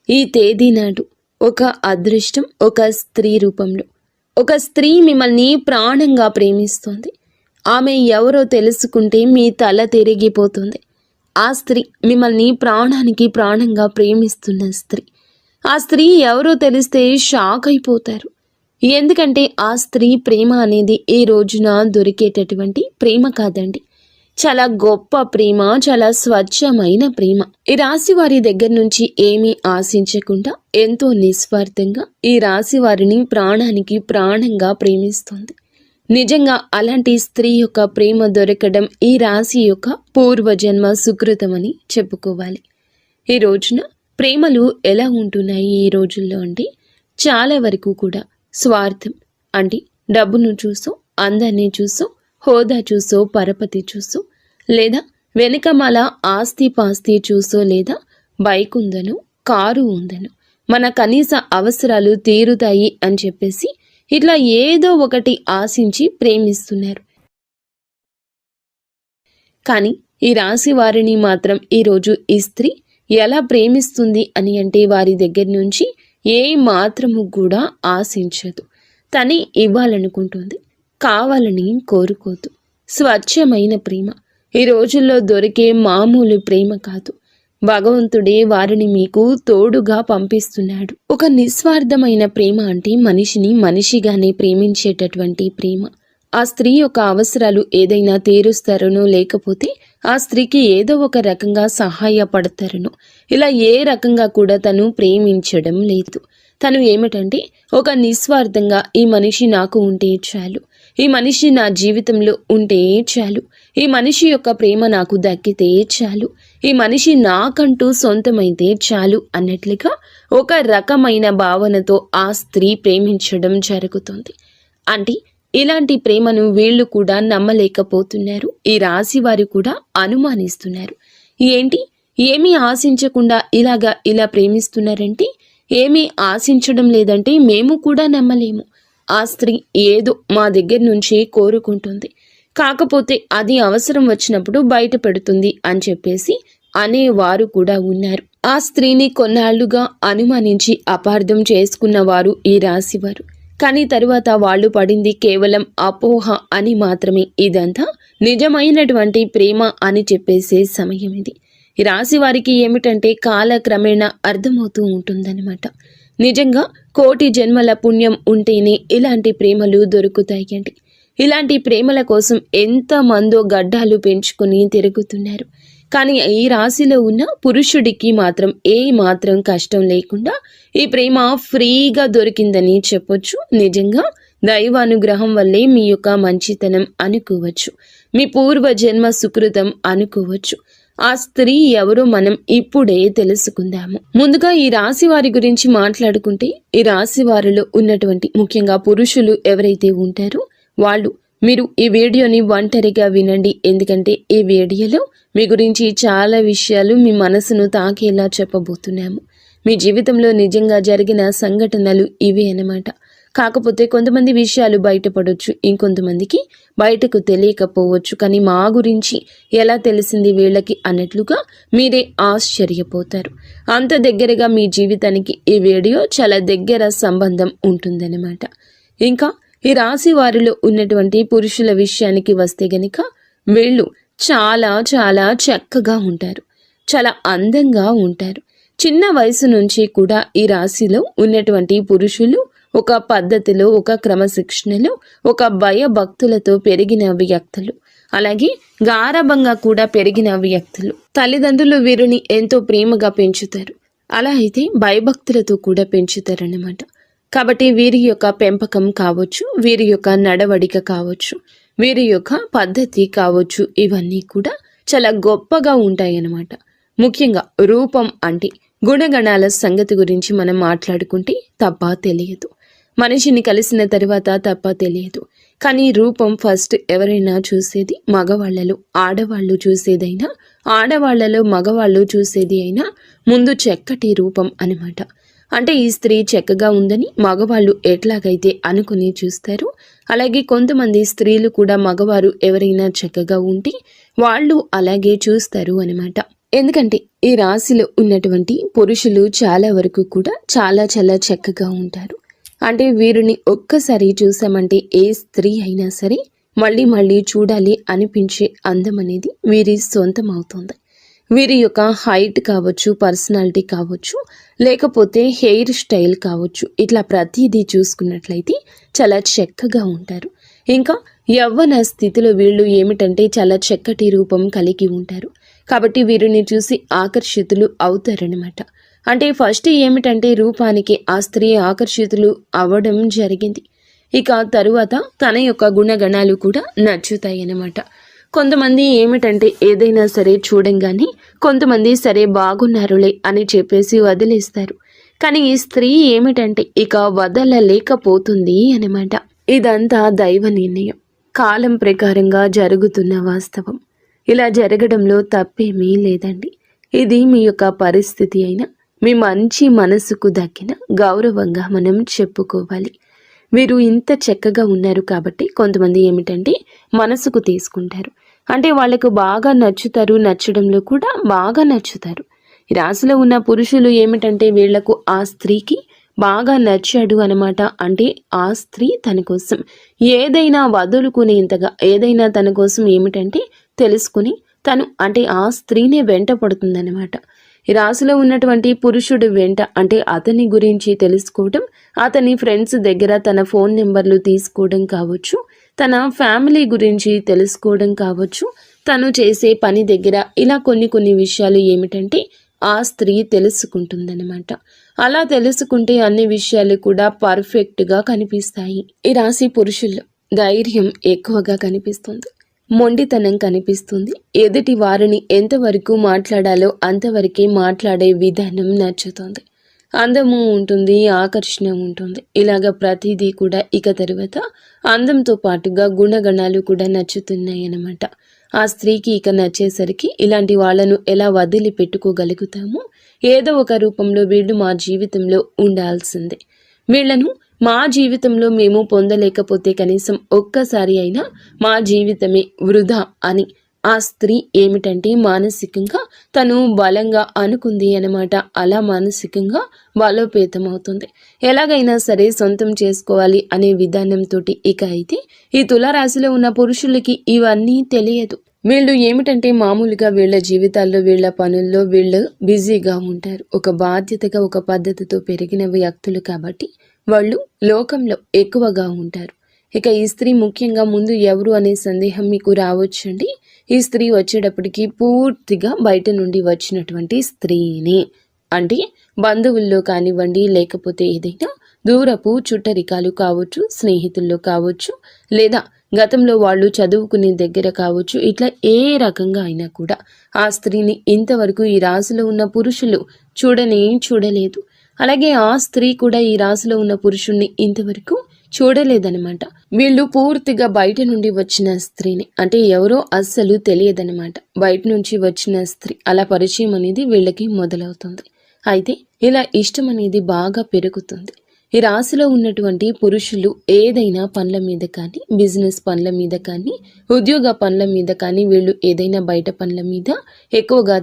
ఈ తేదీ నాడు ఒక అదృష్టం ఒక స్త్రీ రూపంలో ఒక స్త్రీ మిమ్మల్ని ప్రాణంగా ప్రేమిస్తోంది. ఆమె ఎవరో తెలుసుకుంటే మీ తల తిరిగిపోతుంది. ఆ స్త్రీ మిమ్మల్ని ప్రాణానికి ప్రాణంగా ప్రేమిస్తున్న స్త్రీ. ఆ స్త్రీ ఎవరో తెలిస్తే షాక్ అయిపోతారు. ఎందుకంటే ఆ స్త్రీ ప్రేమ అనేది ఈ రోజున దొరికేటటువంటి ప్రేమ కాదండి. చాలా గొప్ప ప్రేమ, చాలా స్వచ్ఛమైన ప్రేమ. ఈ రాశి వారి దగ్గర నుంచి ఏమీ ఆశించకుండా ఎంతో నిస్వార్థంగా ఈ రాశి వారిని ప్రాణానికి ప్రాణంగా ప్రేమిస్తుంది. నిజంగా అలాంటి స్త్రీ యొక్క ప్రేమ దొరకడం ఈ రాశి యొక్క పూర్వజన్మ సుకృతమని చెప్పుకోవాలి. ఈ రోజున ప్రేమలు ఎలా ఉంటున్నాయి ఈ రోజుల్లో అంటే చాలా వరకు కూడా స్వార్థం అంటే డబ్బును చూసో, అందాన్ని చూసో, హోదా చూసో, పరపతి చూసో, లేదా వెనుకమాల ఆస్తి పాస్తి చూసో, లేదా బైక్ ఉందనో కారు ఉందనో మన కనీస అవసరాలు తీరుతాయి అని చెప్పేసి ఇట్లా ఏదో ఒకటి ఆశించి ప్రేమిస్తున్నారు. కానీ ఈ రాశి వారిని మాత్రం ఈరోజు ఈ స్త్రీ ఎలా ప్రేమిస్తుంది అని అంటే వారి దగ్గర నుంచి ఏ మాత్రము కూడా ఆశించదు. తనే ఇవ్వాలనుకుంటుంది, కావాలని కోరుకోదు. స్వచ్ఛమైన ప్రేమ ఈ రోజుల్లో దొరికే మామూలు ప్రేమ కాదు. భగవంతుడే వారిని మీకు తోడుగా పంపిస్తున్నాడు. ఒక నిస్వార్థమైన ప్రేమ అంటే మనిషిని మనిషిగానే ప్రేమించేటటువంటి ప్రేమ. ఆ స్త్రీ యొక్క అవసరాలు ఏదైనా తీరుస్తారనో, లేకపోతే ఆ స్త్రీకి ఏదో ఒక రకంగా సహాయపడతారనో, ఇలా ఏ రకంగా కూడా తను ప్రేమించడం లేదు. తను ఏమిటంటే ఒక నిస్వార్థంగా ఈ మనిషి నాకు ఉంటే చాలు, ఈ మనిషి నా జీవితంలో ఉంటే చాలు, ఈ మనిషి యొక్క ప్రేమ నాకు దక్కితే చాలు, ఈ మనిషి నాకంటూ సొంతమైతే చాలు అన్నట్లుగా ఒక రకమైన భావనతో ఆ స్త్రీ ప్రేమించడం జరుగుతుంది. అంటే ఇలాంటి ప్రేమను వీళ్ళు కూడా నమ్మలేకపోతున్నారు. ఈ రాశి వారు కూడా అనుమానిస్తున్నారు. ఏంటి, ఏమీ ఆశించకుండా ఇలా ప్రేమిస్తున్నారంటే, ఏమీ ఆశించడం లేదంటే మేము కూడా నమ్మలేము. ఆ స్త్రీ ఏదో మా దగ్గర నుంచి కోరుకుంటుంది, కాకపోతే అది అవసరం వచ్చినప్పుడు బయట పెడుతుంది అని చెప్పేసి అనేవారు కూడా ఉన్నారు. ఆ స్త్రీని కొన్నాళ్లుగా అనుమానించి అపార్థం చేసుకున్నవారు ఈ రాశివారు. కానీ తరువాత వాళ్ళు పడింది కేవలం అపోహ అని మాత్రమే. ఇదంతా నిజమైనటువంటి ప్రేమ అని చెప్పేసే సమయం ఇది. ఈ రాశి వారికి ఏమిటంటే కాలక్రమేణా అర్థమవుతూ ఉంటుందన్నమాట. నిజంగా కోటి జన్మల పుణ్యం ఉంటేనే ఇలాంటి ప్రేమలు దొరుకుతాయండి. ఇలాంటి ప్రేమల కోసం ఎంతమందో గడ్డాలు పెంచుకుని తిరుగుతున్నారు. కానీ ఈ రాశిలో ఉన్న పురుషుడికి మాత్రం ఏ మాత్రం కష్టం లేకుండా ఈ ప్రేమ ఫ్రీగా దొరికిందని చెప్పొచ్చు. నిజంగా దైవానుగ్రహం వల్లే మీ యొక్క మంచితనం అనుకోవచ్చు, మీ పూర్వజన్మ సుకృతం అనుకోవచ్చు. ఆ స్త్రీ ఎవరో మనం ఇప్పుడే తెలుసుకుందాము. ముందుగా ఈ రాశి వారి గురించి మాట్లాడుకుంటే, ఈ రాశి వారిలో ఉన్నటువంటి ముఖ్యంగా పురుషులు ఎవరైతే ఉంటారో వాళ్ళు మీరు ఈ వీడియోని ఒంటరిగా వినండి. ఎందుకంటే ఈ వీడియోలో మీ గురించి చాలా విషయాలు మీ మనసును తాకేలా చెప్పబోతున్నాము. మీ జీవితంలో నిజంగా జరిగిన సంఘటనలు ఇవే అన్నమాట. కాకపోతే కొంతమంది విషయాలు బయటపడవచ్చు, ఇంకొంతమందికి బయటకు తెలియకపోవచ్చు. కానీ మా గురించి ఎలా తెలిసింది వీళ్ళకి అన్నట్లుగా మీరే ఆశ్చర్యపోతారు. అంత దగ్గరగా మీ జీవితానికి ఈ వీడియో చాలా దగ్గర సంబంధం ఉంటుందన్నమాట. ఇంకా ఈ రాశి వారిలో ఉన్నటువంటి పురుషుల విషయానికి వస్తే గనుక వీళ్ళు చాలా చాలా చక్కగా ఉంటారు, చాలా అందంగా ఉంటారు. చిన్న వయసు నుంచి కూడా ఈ రాశిలో ఉన్నటువంటి పురుషులు ఒక పద్ధతిలో, ఒక క్రమశిక్షణలో, ఒక భయభక్తులతో పెరిగిన వ్యక్తులు, అలాగే గారాబంగా కూడా పెరిగిన వ్యక్తులు. తల్లిదండ్రులు వీరిని ఎంతో ప్రేమగా పెంచుతారు, అలా అయితే భయభక్తులతో కూడా పెంచుతారన్నమాట. కాబట్టి వీరి యొక్క పెంపకం కావచ్చు, వీరి యొక్క నడవడిక కావచ్చు, వీరి యొక్క పద్ధతి కావచ్చు, ఇవన్నీ కూడా చాలా గొప్పగా ఉంటాయన్నమాట. ముఖ్యంగా రూపం అంటే గుణగణాల సంగతి గురించి మనం మాట్లాడుకుంటే తప్ప తెలియదు. మనిషిని కలిసిన తర్వాత తప్ప తెలియదు. కానీ రూపం ఫస్ట్ ఎవరైనా చూసేది మగవాళ్లలో, ఆడవాళ్ళు చూసేదైనా, ఆడవాళ్లలో మగవాళ్ళు చూసేది అయినా ముందు చక్కటి రూపం అన్నమాట. అంటే ఈ స్త్రీ చక్కగా ఉందని మగవాళ్ళు ఎట్లాగైతే అనుకుని చూస్తారు, అలాగే కొంతమంది స్త్రీలు కూడా మగవారు ఎవరైనా చక్కగా ఉంటే వాళ్ళు అలాగే చూస్తారు అన్నమాట. ఎందుకంటే ఈ రాశిలో ఉన్నటువంటి పురుషులు చాలా వరకు కూడా చాలా చాలా చక్కగా ఉంటారు. అంటే వీరిని ఒక్కసారి చూసామంటే ఏ స్త్రీ అయినా సరే మళ్ళీ మళ్ళీ చూడాలి అనిపించే అందం అనేది వీరి సొంతం అవుతుంది. వీరి యొక్క హైట్ కావచ్చు, పర్సనాలిటీ కావచ్చు, లేకపోతే హెయిర్ స్టైల్ కావచ్చు, ఇట్లా ప్రతిదీ చూసుకున్నట్లయితే చాలా చక్కగా ఉంటారు. ఇంకా యవ్వన స్థితిలో వీళ్ళు ఏమిటంటే చాలా చక్కటి రూపం కలిగి ఉంటారు. కాబట్టి వీరిని చూసి ఆకర్షితులు అవుతారనమాట. అంటే ఫస్ట్ ఏమిటంటే రూపానికి ఆ స్త్రీ ఆకర్షితులు అవ్వడం జరిగింది. ఇక తరువాత తన యొక్క గుణగణాలు కూడా నచ్చుతాయి అన్నమాట. కొంతమంది ఏమిటంటే ఏదైనా సరే చూడంగానే కొంతమంది సరే బాగున్నారులే అని చెప్పేసి వదిలేస్తారు. కానీ ఈ స్త్రీ ఏమిటంటే ఇక వదలలేకపోతుంది అన్నమాట. ఇదంతా దైవ నిర్ణయం, కాలం ప్రకారంగా జరుగుతున్న వాస్తవం. ఇలా జరగడంలో తప్పేమీ లేదండి. ఇది మీ యొక్క పరిస్థితి అయినా మీ మంచి మనసుకు దక్కిన గౌరవంగా మనం చెప్పుకోవాలి. మీరు ఇంత చక్కగా ఉన్నారు కాబట్టి కొంతమంది ఏమిటంటే మనసుకు తీసుకుంటారు. అంటే వాళ్ళకు బాగా నచ్చుతారు, నచ్చడంలో కూడా బాగా నచ్చుతారు. ఈ రాశిలో ఉన్న పురుషులు ఏమిటంటే వీళ్లకు ఆ స్త్రీకి బాగా నచ్చాడు అనమాట. అంటే ఆ స్త్రీ తన కోసం ఏదైనా వదులుకునేంతగా, ఏదైనా తన కోసం ఏమిటంటే తెలుసుకుని తను అంటే ఆ స్త్రీనే వెంట పడుతుందన్నమాట. ఈ రాశిలో ఉన్నటువంటి పురుషుడు వెంట అంటే అతని గురించి తెలుసుకోవడం, అతని ఫ్రెండ్స్ దగ్గర తన ఫోన్ నెంబర్లు తీసుకోవడం కావచ్చు, తన ఫ్యామిలీ గురించి తెలుసుకోవడం కావచ్చు, తను చేసే పని దగ్గర ఇలా కొన్ని విషయాలు ఏమిటంటే ఆ స్త్రీ తెలుసుకుంటుందన్నమాట. అలా తెలుసుకుంటే అన్ని విషయాలు కూడా పర్ఫెక్ట్గా కనిపిస్తాయి. ఈ రాశి పురుషుల్లో ధైర్యం ఎక్కువగా కనిపిస్తుంది, మొండితనం కనిపిస్తుంది. ఎదుటి వారిని ఎంతవరకు మాట్లాడాలో అంతవరకే మాట్లాడే విధానం నచ్చుతుంది. అందము ఉంటుంది, ఆకర్షణ ఉంటుంది. ఇలాగ ప్రతిదీ కూడా ఇక తరువాత అందంతో పాటుగా గుణగణాలు కూడా నచ్చుతున్నాయి అన్నమాట. ఆ స్త్రీకి ఇక నచ్చేసరికి ఇలాంటి వాళ్ళను ఎలా వదిలిపెట్టుకోగలుగుతామో, ఏదో ఒక రూపంలో వీళ్ళు మా జీవితంలో ఉండాల్సిందే. వీళ్లను మా జీవితంలో మేము పొందలేకపోతే కనీసం ఒక్కసారి అయినా మా జీవితమే వృధా అని ఆ స్త్రీ ఏమిటంటే మానసికంగా తను బలంగా అనుకుంది అన్నమాట. అలా మానసికంగా బలోపేతమవుతుంది. ఎలాగైనా సరే సొంతం చేసుకోవాలి అనే విధానంతో ఇక అయితే ఈ తులారాశిలో ఉన్న పురుషులకి ఇవన్నీ తెలియదు. వీళ్ళు ఏమిటంటే మామూలుగా వీళ్ళ జీవితాల్లో, వీళ్ళ పనుల్లో వీళ్ళు బిజీగా ఉంటారు. ఒక బాధ్యతగా, ఒక పద్ధతితో పెరిగిన వ్యక్తులు కాబట్టి వాళ్ళు లోకంలో ఎక్కువగా ఉంటారు. ఇక ఈ స్త్రీ ముఖ్యంగా ముందు ఎవరు అనే సందేహం మీకు రావచ్చండి. ఈ స్త్రీ వచ్చేటప్పటికి పూర్తిగా బయట నుండి వచ్చినటువంటి స్త్రీని, అంటే బంధువుల్లో కానివ్వండి, లేకపోతే ఏదైనా దూరపు చుట్టరికాలు కావచ్చు, స్నేహితుల్లో కావచ్చు, లేదా గతంలో వాళ్ళు చదువుకునే దగ్గర కావచ్చు, ఇట్లా ఏ రకంగా అయినా కూడా ఆ స్త్రీని ఇంతవరకు ఈ రాశిలో ఉన్న పురుషులు చూడలేదు. అలాగే ఆ స్త్రీ కూడా ఈ రాశిలో ఉన్న పురుషుణ్ణి ఇంతవరకు చూడలేదనమాట. వీళ్ళు పూర్తిగా బయట నుండి వచ్చిన స్త్రీని, అంటే ఎవరో అస్సలు తెలియదనమాట. బయట నుంచి వచ్చిన స్త్రీ అలా పరిచయం అనేది వీళ్ళకి మొదలవుతుంది. అయితే ఇలా ఇష్టం అనేది బాగా పెరుగుతుంది. ఈ రాశిలో ఉన్నటువంటి పురుషులు ఏదైనా పనుల మీద కానీ, బిజినెస్ పనుల మీద కానీ, ఉద్యోగ పనుల మీద కానీ, వీళ్ళు ఏదైనా బయట పనుల మీద ఎక్కువగా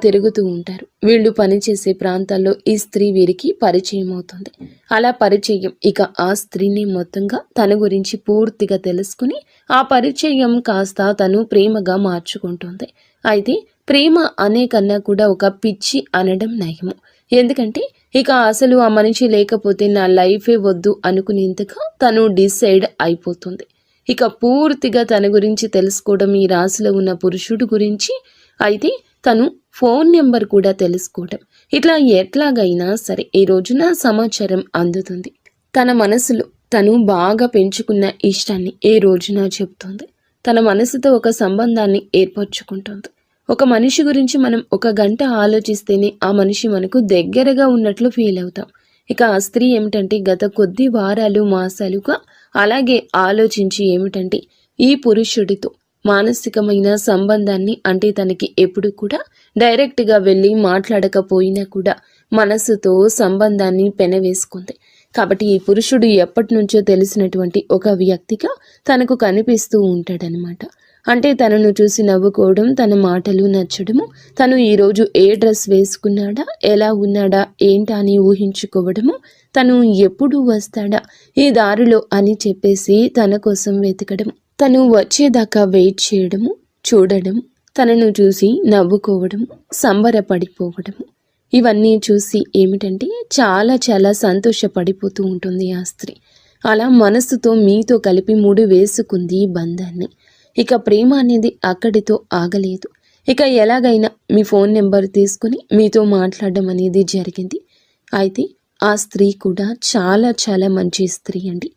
తిరుగుతూ ఉంటారు. వీళ్ళు పనిచేసే ప్రాంతాల్లో ఈ స్త్రీ వీరికి పరిచయం అవుతుంది. అలా పరిచయం ఇక ఆ స్త్రీని మొత్తంగా తన గురించి పూర్తిగా తెలుసుకుని ఆ పరిచయం కాస్త తను ప్రేమగా మార్చుకుంటుంది. అయితే ప్రేమ అనే కన్నా కూడా ఒక పిచ్చి అనడం నయము. ఎందుకంటే ఇక అసలు ఆ మనిషి లేకపోతే నా లైఫే వద్దు అనుకునేంతగా తను డిసైడ్ అయిపోతుంది. ఇక పూర్తిగా తన గురించి తెలుసుకోవడం ఈ రాశిలో ఉన్న పురుషుడు గురించి, అయితే తను ఫోన్ నెంబర్ కూడా తెలుసుకోవడం, ఇట్లా ఎట్లాగైనా సరే ఈ రోజున సమాచారం అందుతుంది. తన మనసులో తను బాగా పెంచుకున్న ఇష్టాన్ని ఏ రోజున చెప్తుంది. తన మనసుతో ఒక సంబంధాన్ని ఏర్పరచుకుంటుంది. ఒక మనిషి గురించి మనం 1 గంట ఆలోచిస్తేనే ఆ మనిషి మనకు దగ్గరగా ఉన్నట్లు ఫీల్ అవుతాం. ఇక ఆ స్త్రీ ఏమిటంటే గత కొద్ది వారాలు, మాసాలుగా అలాగే ఆలోచించి ఏమిటంటే ఈ పురుషుడితో మానసికమైన సంబంధాన్ని, అంటే తనకి ఎప్పుడు కూడా డైరెక్ట్గా వెళ్ళి మాట్లాడకపోయినా కూడా మనసుతో సంబంధాన్ని పెనవేసుకుంది. కాబట్టి ఈ పురుషుడు ఎప్పటి నుంచో తెలిసినటువంటి ఒక వ్యక్తిగా తనకు కనిపిస్తూ ఉంటాడనమాట. అంటే తనను చూసి నవ్వుకోవడం, తన మాటలు నచ్చడము, తను ఈరోజు ఏ డ్రెస్ వేసుకున్నాడా, ఎలా ఉన్నాడా, ఏంటా అని ఊహించుకోవడము, తను ఎప్పుడు వస్తాడా ఈ దారిలో అని చెప్పేసి తన కోసం వెతకడం, తను వచ్చేదాకా వెయిట్ చేయడము, చూడడం, తనను చూసి నవ్వుకోవడము, సంబరపడిపోవడము, ఇవన్నీ చూసి ఏమిటంటే చాలా చాలా సంతోషపడిపోతూ ఉంటుంది ఆ స్త్రీ. అలా మనస్సుతో మీతో కలిపి ముడి వేసుకుంది బంధాన్ని. ఇక ప్రేమ అనేది అక్కడితో ఆగలేదు. ఇక ఎలాగైనా మీ ఫోన్ నెంబర్ తీసుకుని మీతో మాట్లాడడం అనేది జరిగింది. అయితే ఆ స్త్రీ కూడా చాలా చాలా మంచి స్త్రీ అండి.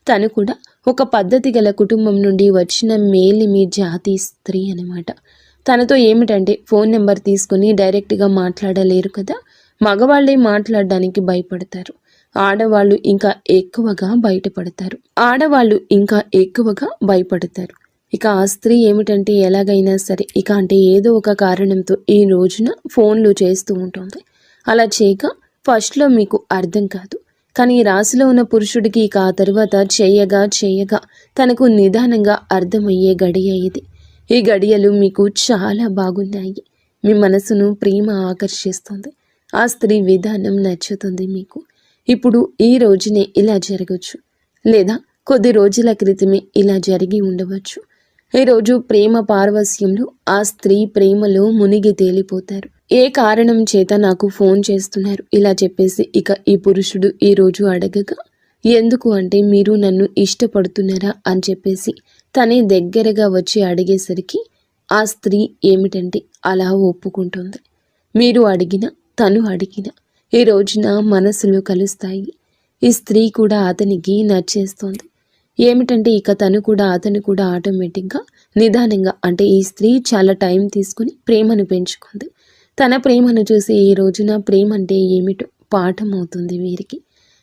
తను కూడా ఒక పద్ధతి గల కుటుంబం నుండి వచ్చిన మేలిమి జాతి స్త్రీ అనమాట. తనతో ఏమిటంటే ఫోన్ నెంబర్ తీసుకుని డైరెక్ట్గా మాట్లాడలేరు కదా, మగవాళ్ళే మాట్లాడడానికి భయపడతారు. ఆడవాళ్ళు ఇంకా ఎక్కువగా భయపడతారు. ఇక ఆ స్త్రీ ఏమిటంటే ఎలాగైనా సరే ఇక అంటే ఏదో ఒక కారణంతో ఈ రోజున ఫోన్లు చేస్తూ ఉంటుంది. అలా చేయక ఫస్ట్లో మీకు అర్థం కాదు, కానీ ఈ రాశిలో ఉన్న పురుషుడికి ఇక ఆ తర్వాత చేయగా తనకు నిదానంగా అర్థమయ్యే గడియ ఇది. ఈ గడియలు మీకు చాలా బాగున్నాయి. మీ మనసును ప్రేమ ఆకర్షిస్తుంది. ఆ స్త్రీ విధానం నచ్చుతుంది మీకు. ఇప్పుడు ఈ రోజునే ఇలా జరగచ్చు, లేదా కొద్ది రోజుల క్రితమే ఇలా జరిగి ఉండవచ్చు. ఈరోజు ప్రేమ పారవస్యంలో ఆ స్త్రీ ప్రేమలో మునిగి తేలిపోతారు. ఏ కారణం చేత నాకు ఫోన్ చేస్తున్నారు ఇలా చెప్పేసి ఇక ఈ పురుషుడు ఈరోజు అడగగా, ఎందుకు అంటే మీరు నన్ను ఇష్టపడుతున్నారా అని చెప్పేసి తనే దగ్గరగా వచ్చి అడిగేసరికి ఆ స్త్రీ ఏమిటంటే అలా ఒప్పుకుంటుంది. మీరు అడిగిన, తను అడిగిన ఈ రోజున మనసులు కలుస్తాయి. ఈ స్త్రీ కూడా అతనికి నచ్చేస్తోంది. ఏమిటంటే ఇక అతను కూడా ఆటోమేటిక్గా నిదానంగా అంటే ఈ స్త్రీ చాలా టైం తీసుకుని ప్రేమను పెంచుకుంది. తన ప్రేమను చూసి ఈ రోజున ప్రేమ అంటే ఏమిటో పాఠం అవుతుంది వీరికి.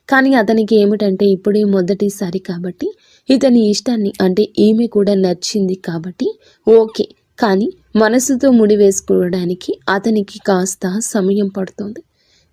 కానీ అతనికి ఏమిటంటే ఇప్పుడే మొదటిసారి కాబట్టి ఇతని ఇష్టాన్ని అంటే ఈమె కూడా నచ్చింది కాబట్టి ఓకే, కానీ మనసుతో ముడి వేసుకోవడానికి అతనికి కాస్త సమయం పడుతుంది.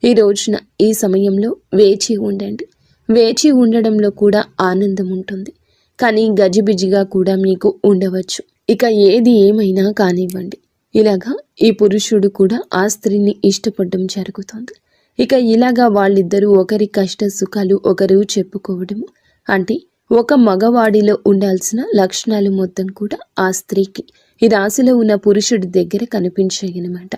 ఈ రోజున ఈ సమయంలో వేచి ఉండండి. వేచి ఉండడంలో కూడా ఆనందం ఉంటుంది, కానీ గజిబిజిగా కూడా మీకు ఉండవచ్చు. ఇక ఏది ఏమైనా కానివ్వండి, ఇలాగా ఈ పురుషుడు కూడా ఆ స్త్రీని ఇష్టపడడం జరుగుతుంది. ఇక ఇలాగా వాళ్ళిద్దరూ ఒకరి కష్ట సుఖాలు ఒకరు చెప్పుకోవడము, అంటే ఒక మగవాడిలో ఉండాల్సిన లక్షణాలు మొత్తం కూడా ఆ స్త్రీకి ఈ రాశిలో ఉన్న పురుషుడి దగ్గర కనిపించాయన్నమాట.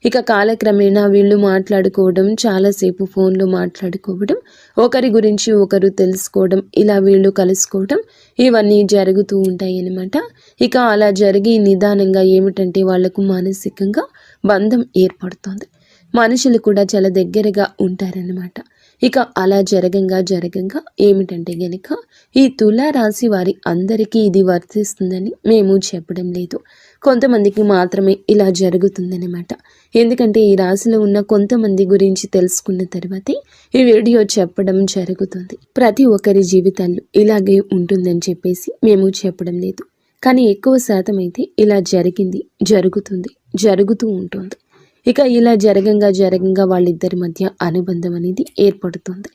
ఇక కాలక్రమేణా వీళ్ళు మాట్లాడుకోవడం, చాలాసేపు ఫోన్లో మాట్లాడుకోవడం, ఒకరి గురించి ఒకరు తెలుసుకోవడం, ఇలా వీళ్ళు కలుసుకోవడం, ఇవన్నీ జరుగుతూ ఉంటాయి అన్నమాట. ఇక అలా జరిగి నిదానంగా ఏమిటంటే వాళ్లకు మానసికంగా బంధం ఏర్పడుతుంది. మనుషులు కూడా చాలా దగ్గరగా ఉంటారన్నమాట. ఇక అలా జరగంగా ఏమిటంటే గనుక ఈ తులారాశి వారి అందరికీ ఇది వర్తిస్తుందని మేము చెప్పడం లేదు. కొంతమందికి మాత్రమే ఇలా జరుగుతుందన్నమాట. ఎందుకంటే ఈ రాశిలో ఉన్న కొంతమంది గురించి తెలుసుకున్న తర్వాతే ఈ వీడియో చెప్పడం జరుగుతుంది. ప్రతి ఒక్కరి జీవితాల్లో ఇలాగే ఉంటుందని చెప్పేసి మేము చెప్పడం లేదు, కానీ ఎక్కువ శాతం అయితే ఇలా జరుగుతూ ఉంటుంది. ఇక ఇలా జరగంగా వాళ్ళిద్దరి మధ్య అనుబంధం అనేది ఏర్పడుతుంది.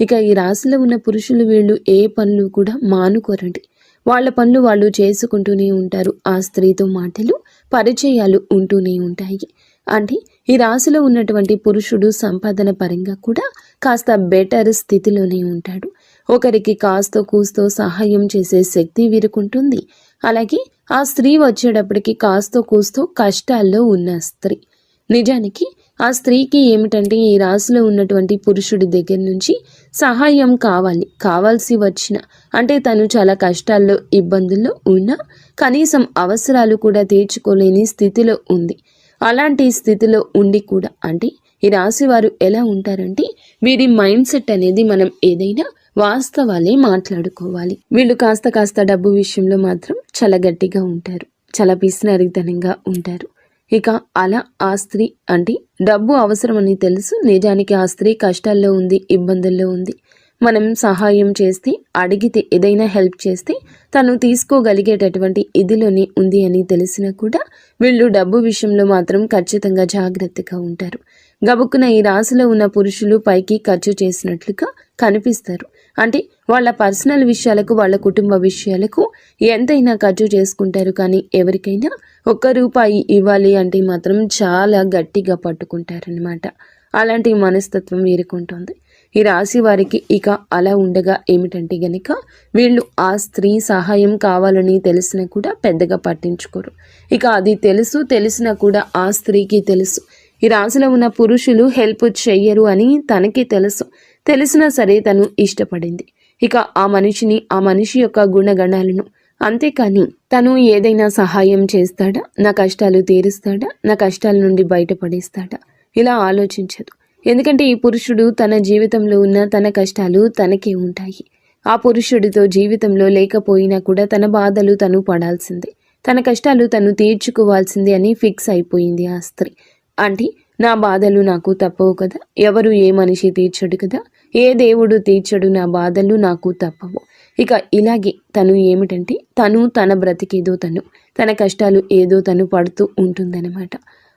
ఇక ఈ రాశిలో ఉన్న పురుషులు వీళ్ళు ఏ పనులు కూడా మానుకోరండి. వాళ్ళ పనులు వాళ్ళు చేసుకుంటూనే ఉంటారు. ఆ స్త్రీతో మాటలు, పరిచయాలు ఉంటూనే ఉంటాయి. అంటే ఈ రాశిలో ఉన్నటువంటి పురుషుడు సంపాదన పరంగా కూడా కాస్త బెటర్ స్థితిలోనే ఉంటాడు. ఒకరికి కాస్తో కూస్తో సహాయం చేసే శక్తి వీరుకుంటుంది. అలాగే ఆ స్త్రీ వచ్చేటప్పటికి కాస్తో కూస్తో కష్టాల్లో ఉన్న స్త్రీ. నిజానికి ఆ స్త్రీకి ఏమిటంటే ఈ రాశిలో ఉన్నటువంటి పురుషుడి దగ్గర నుంచి సహాయం కావాల్సి వచ్చిన, అంటే తను చాలా కష్టాల్లో ఇబ్బందుల్లో ఉన్నా కనీసం అవసరాలు కూడా తీర్చుకోలేని స్థితిలో ఉంది. అలాంటి స్థితిలో ఉండి కూడా అంటే ఈ రాశి వారు ఎలా ఉంటారంటే వీరి మైండ్ సెట్ అనేది మనం ఏదైనా వాస్తవాలే మాట్లాడుకోవాలి. వీళ్ళు కాస్త డబ్బు విషయంలో మాత్రం చాలా గట్టిగా ఉంటారు, చాలా పిసినారితనంగా ఉంటారు. ఇక అలా ఆ స్త్రీ అంటే డబ్బు అవసరమని తెలుసు, నిజానికి ఆ స్త్రీ కష్టాల్లో ఉంది, ఇబ్బందుల్లో ఉంది. మనం సహాయం చేస్తే, అడిగితే, ఏదైనా హెల్ప్ చేస్తే తను తీసుకోగలిగేటటువంటి ఇదిలోనే ఉంది అని తెలిసినా కూడా వీళ్ళు డబ్బు విషయంలో మాత్రం ఖచ్చితంగా జాగ్రత్తగా ఉంటారు. గబుక్కున ఈ రాశిలో ఉన్న పురుషులు పైకి ఖర్చు చేసినట్లుగా కనిపిస్తారు. అంటే వాళ్ళ పర్సనల్ విషయాలకు, వాళ్ళ కుటుంబ విషయాలకు ఎంతైనా ఖర్చు చేసుకుంటారు. కానీ ఎవరికైనా ₹1 ఇవ్వాలి అంటే మాత్రం చాలా గట్టిగా పట్టుకుంటారనమాట. అలాంటి మనస్తత్వం వీరికుంటుంది. ఈ రాశి వారికి ఇక అలా ఉండగా ఏమిటంటే గనక వీళ్ళు ఆ స్త్రీ సహాయం కావాలని తెలిసినా కూడా పెద్దగా పట్టించుకోరు. ఇక అది తెలిసినా కూడా ఆ స్త్రీకి తెలుసు ఈ రాశిలో ఉన్న పురుషులు హెల్ప్ చెయ్యరు అని తనకి తెలిసినా సరే తను ఇష్టపడింది. ఇక ఆ మనిషి యొక్క గుణగణాలను, అంతేకాని తను ఏదైనా సహాయం చేస్తాడా, నా కష్టాలు తీరుస్తాడా, నా కష్టాల నుండి బయటపడేస్తాడా ఇలా ఆలోచించదు. ఎందుకంటే ఈ పురుషుడు తన జీవితంలో ఉన్న తన కష్టాలు తనకే ఉంటాయి. ఆ పురుషుడితో జీవితంలో లేకపోయినా కూడా తన బాధలు తను పడాల్సిందే, తన కష్టాలు తను తీర్చుకోవాల్సిందే అని ఫిక్స్ అయిపోయింది ఆ స్త్రీ. అంటే నా బాధలు నాకు తప్పవు కదా, ఎవరు ఏ మనిషి తీర్చడు కదా, ఏ దేవుడు తీర్చడు, నా బాధలు నాకు తప్పవు. ఇక ఇలాగే తను ఏమిటంటే తన బ్రతికేదో తన కష్టాలు ఏదో తను పడుతూ ఉంటుందన్నమాట.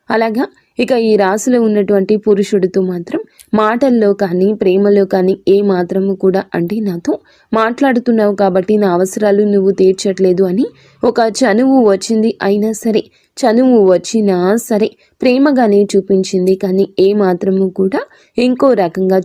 అలాగా ఇక ఈ రాశిలో ఉన్నటువంటి పురుషుడితో మాత్రం మాటల్లో కానీ, ప్రేమలో కానీ ఏ మాత్రము కూడా అంటే నాతో మాట్లాడుతున్నావు కాబట్టి నా అవసరాలు నువ్వు తీర్చట్లేదు అని ఒక చనువు వచ్చింది. అయినా సరే చనువు వచ్చినా సరే ప్రేమగానే చూపించింది. కానీ ఏ మాత్రము కూడా ఇంకో రకంగా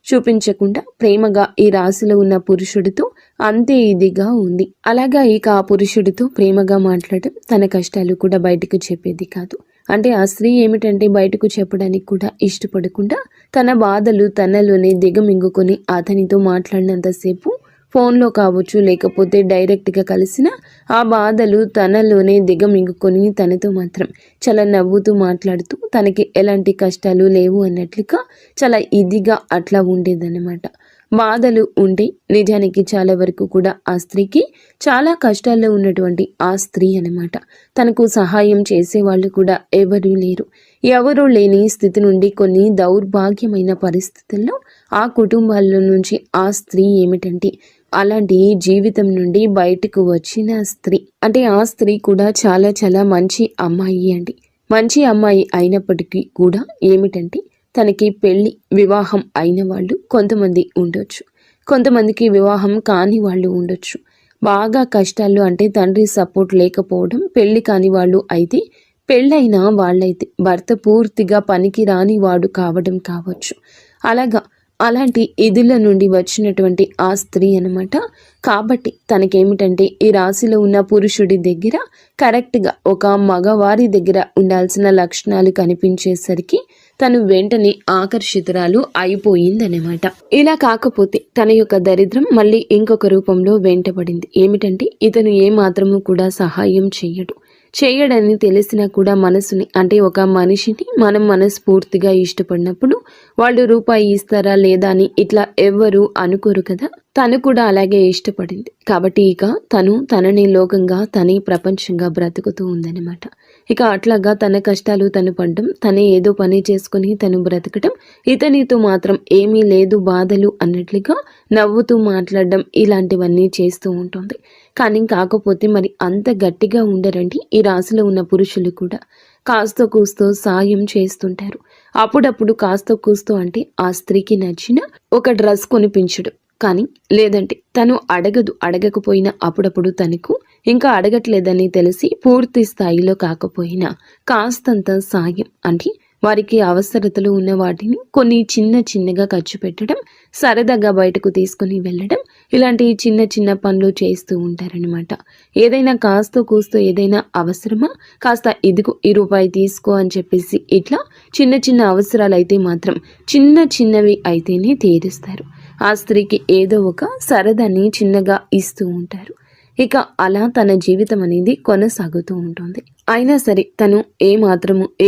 చూపించకుండా ప్రేమగా ఈ రాశిలో ఉన్న పురుషుడితో అంతే ఇదిగా ఉంది. అలాగా ఇక ఆ పురుషుడితో ప్రేమగా మాట్లాడటం, తన కష్టాలు కూడా బయటకు చెప్పేది కాదు. అంటే ఆ స్త్రీ ఏమిటంటే బయటకు చెప్పడానికి కూడా ఇష్టపడకుండా తన బాధలు తనలోనే దిగమింగుకొని అతనితో మాట్లాడినంతసేపు ఫోన్లో కావచ్చు, లేకపోతే డైరెక్ట్గా కలిసిన ఆ బాధలు తనలోనే దిగమింగుకొని తనతో మాత్రం చాలా నవ్వుతూ మాట్లాడుతూ తనకి ఎలాంటి కష్టాలు లేవు అన్నట్లుగా చాలా ఇదిగా అట్లా ఉండేదన్నమాట. బాధలు ఉంటే నిజానికి చాలా వరకు కూడా ఆ స్త్రీకి చాలా కష్టాల్లో ఉన్నటువంటి ఆ స్త్రీ అన్నమాట. తనకు సహాయం చేసేవాళ్ళు కూడా ఎవరూ లేని స్థితి నుండి కొన్ని దౌర్భాగ్యమైన పరిస్థితుల్లో ఆ కుటుంబాల్లో నుంచి ఆ స్త్రీ ఏమిటంటే అలాంటి జీవితం నుండి బయటకు వచ్చిన స్త్రీ. అంటే ఆ స్త్రీ కూడా చాలా చాలా మంచి అమ్మాయి అండి. మంచి అమ్మాయి అయినప్పటికీ కూడా ఏమిటంటే తనకి వివాహం అయిన వాళ్ళు కొంతమంది ఉండొచ్చు, కొంతమందికి వివాహం కాని వాళ్ళు ఉండొచ్చు. బాగా కష్టాలు అంటే తండ్రి సపోర్ట్ లేకపోవడం, పెళ్లి కాని వాళ్ళు అయితే, పెళ్ళైన వాళ్ళైతే భర్త పూర్తిగా పనికి రాని వాడు కావడం కావచ్చు. అలాంటి ఇదిల నుండి వచ్చినటువంటి ఆ స్త్రీ అన్నమాట. కాబట్టి తనకేమిటంటే ఈ రాశిలో ఉన్న పురుషుడి దగ్గర కరెక్ట్గా ఒక మగవారి దగ్గర ఉండాల్సిన లక్షణాలు కనిపించేసరికి తను వెంటనే ఆకర్షితురాలు అయిపోయిందనమాట. ఇలా కాకపోతే తన యొక్క దరిద్రం మళ్ళీ ఇంకొక రూపంలో వెంటబడింది. ఏమిటంటే ఇతను ఏ మాత్రము కూడా సహాయం చేయడని తెలిసినా కూడా మనసుని, అంటే ఒక మనిషిని మనం మనస్ఫూర్తిగా ఇష్టపడినప్పుడు వాళ్ళు రూపాయి ఇస్తారా లేదా అని ఇట్లా ఎవ్వరూ అనుకోరు కదా. తను కూడా అలాగే ఇష్టపడింది కాబట్టి ఇక తనని లోకంగా, తనే ప్రపంచంగా బ్రతుకుతూ ఉందన్నమాట. ఇక అట్లాగా తన కష్టాలు తను పడ్డం, తనే ఏదో పని చేసుకుని తను బ్రతకటం, ఇతనితో మాత్రం ఏమీ లేదు బాధలు అన్నట్లుగా నవ్వుతూ మాట్లాడడం, ఇలాంటివన్నీ చేస్తూ ఉంటుంది. కానీ కాకపోతే మరి అంత గట్టిగా ఉండరండి ఈ రాశిలో ఉన్న పురుషులు కూడా. కాస్తో కూస్తో సాయం చేస్తుంటారు. అప్పుడప్పుడు కాస్తో కూస్తో అంటే ఆ స్త్రీకి నచ్చిన ఒక డ్రెస్ కొనిపించడు, కానీ లేదంటే తను అడగకపోయినా అప్పుడప్పుడు తనకు ఇంకా అడగట్లేదని తెలిసి పూర్తి స్థాయిలో కాకపోయినా కాస్తంత సాయం, అంటే వారికి అవసరతలు ఉన్న వాటిని కొన్ని చిన్నగా ఖర్చు పెట్టడం, సరదాగా బయటకు తీసుకుని వెళ్ళడం, ఇలాంటి చిన్న పనులు చేస్తూ ఉంటారనమాట. ఏదైనా కాస్తో కూస్తో ఏదైనా అవసరమా, కాస్త ఇదిగో ₹1 తీసుకో అని చెప్పేసి ఇట్లా చిన్న అవసరాలు అయితే మాత్రం చిన్నవి అయితేనే తీరుస్తారు. ఆ స్త్రీకి ఏదో ఒక సరదాని చిన్నగా ఇస్తూ ఉంటారు. ఇక అలా తన జీవితం అనేది కొనసాగుతూ ఉంటుంది. అయినా సరే తను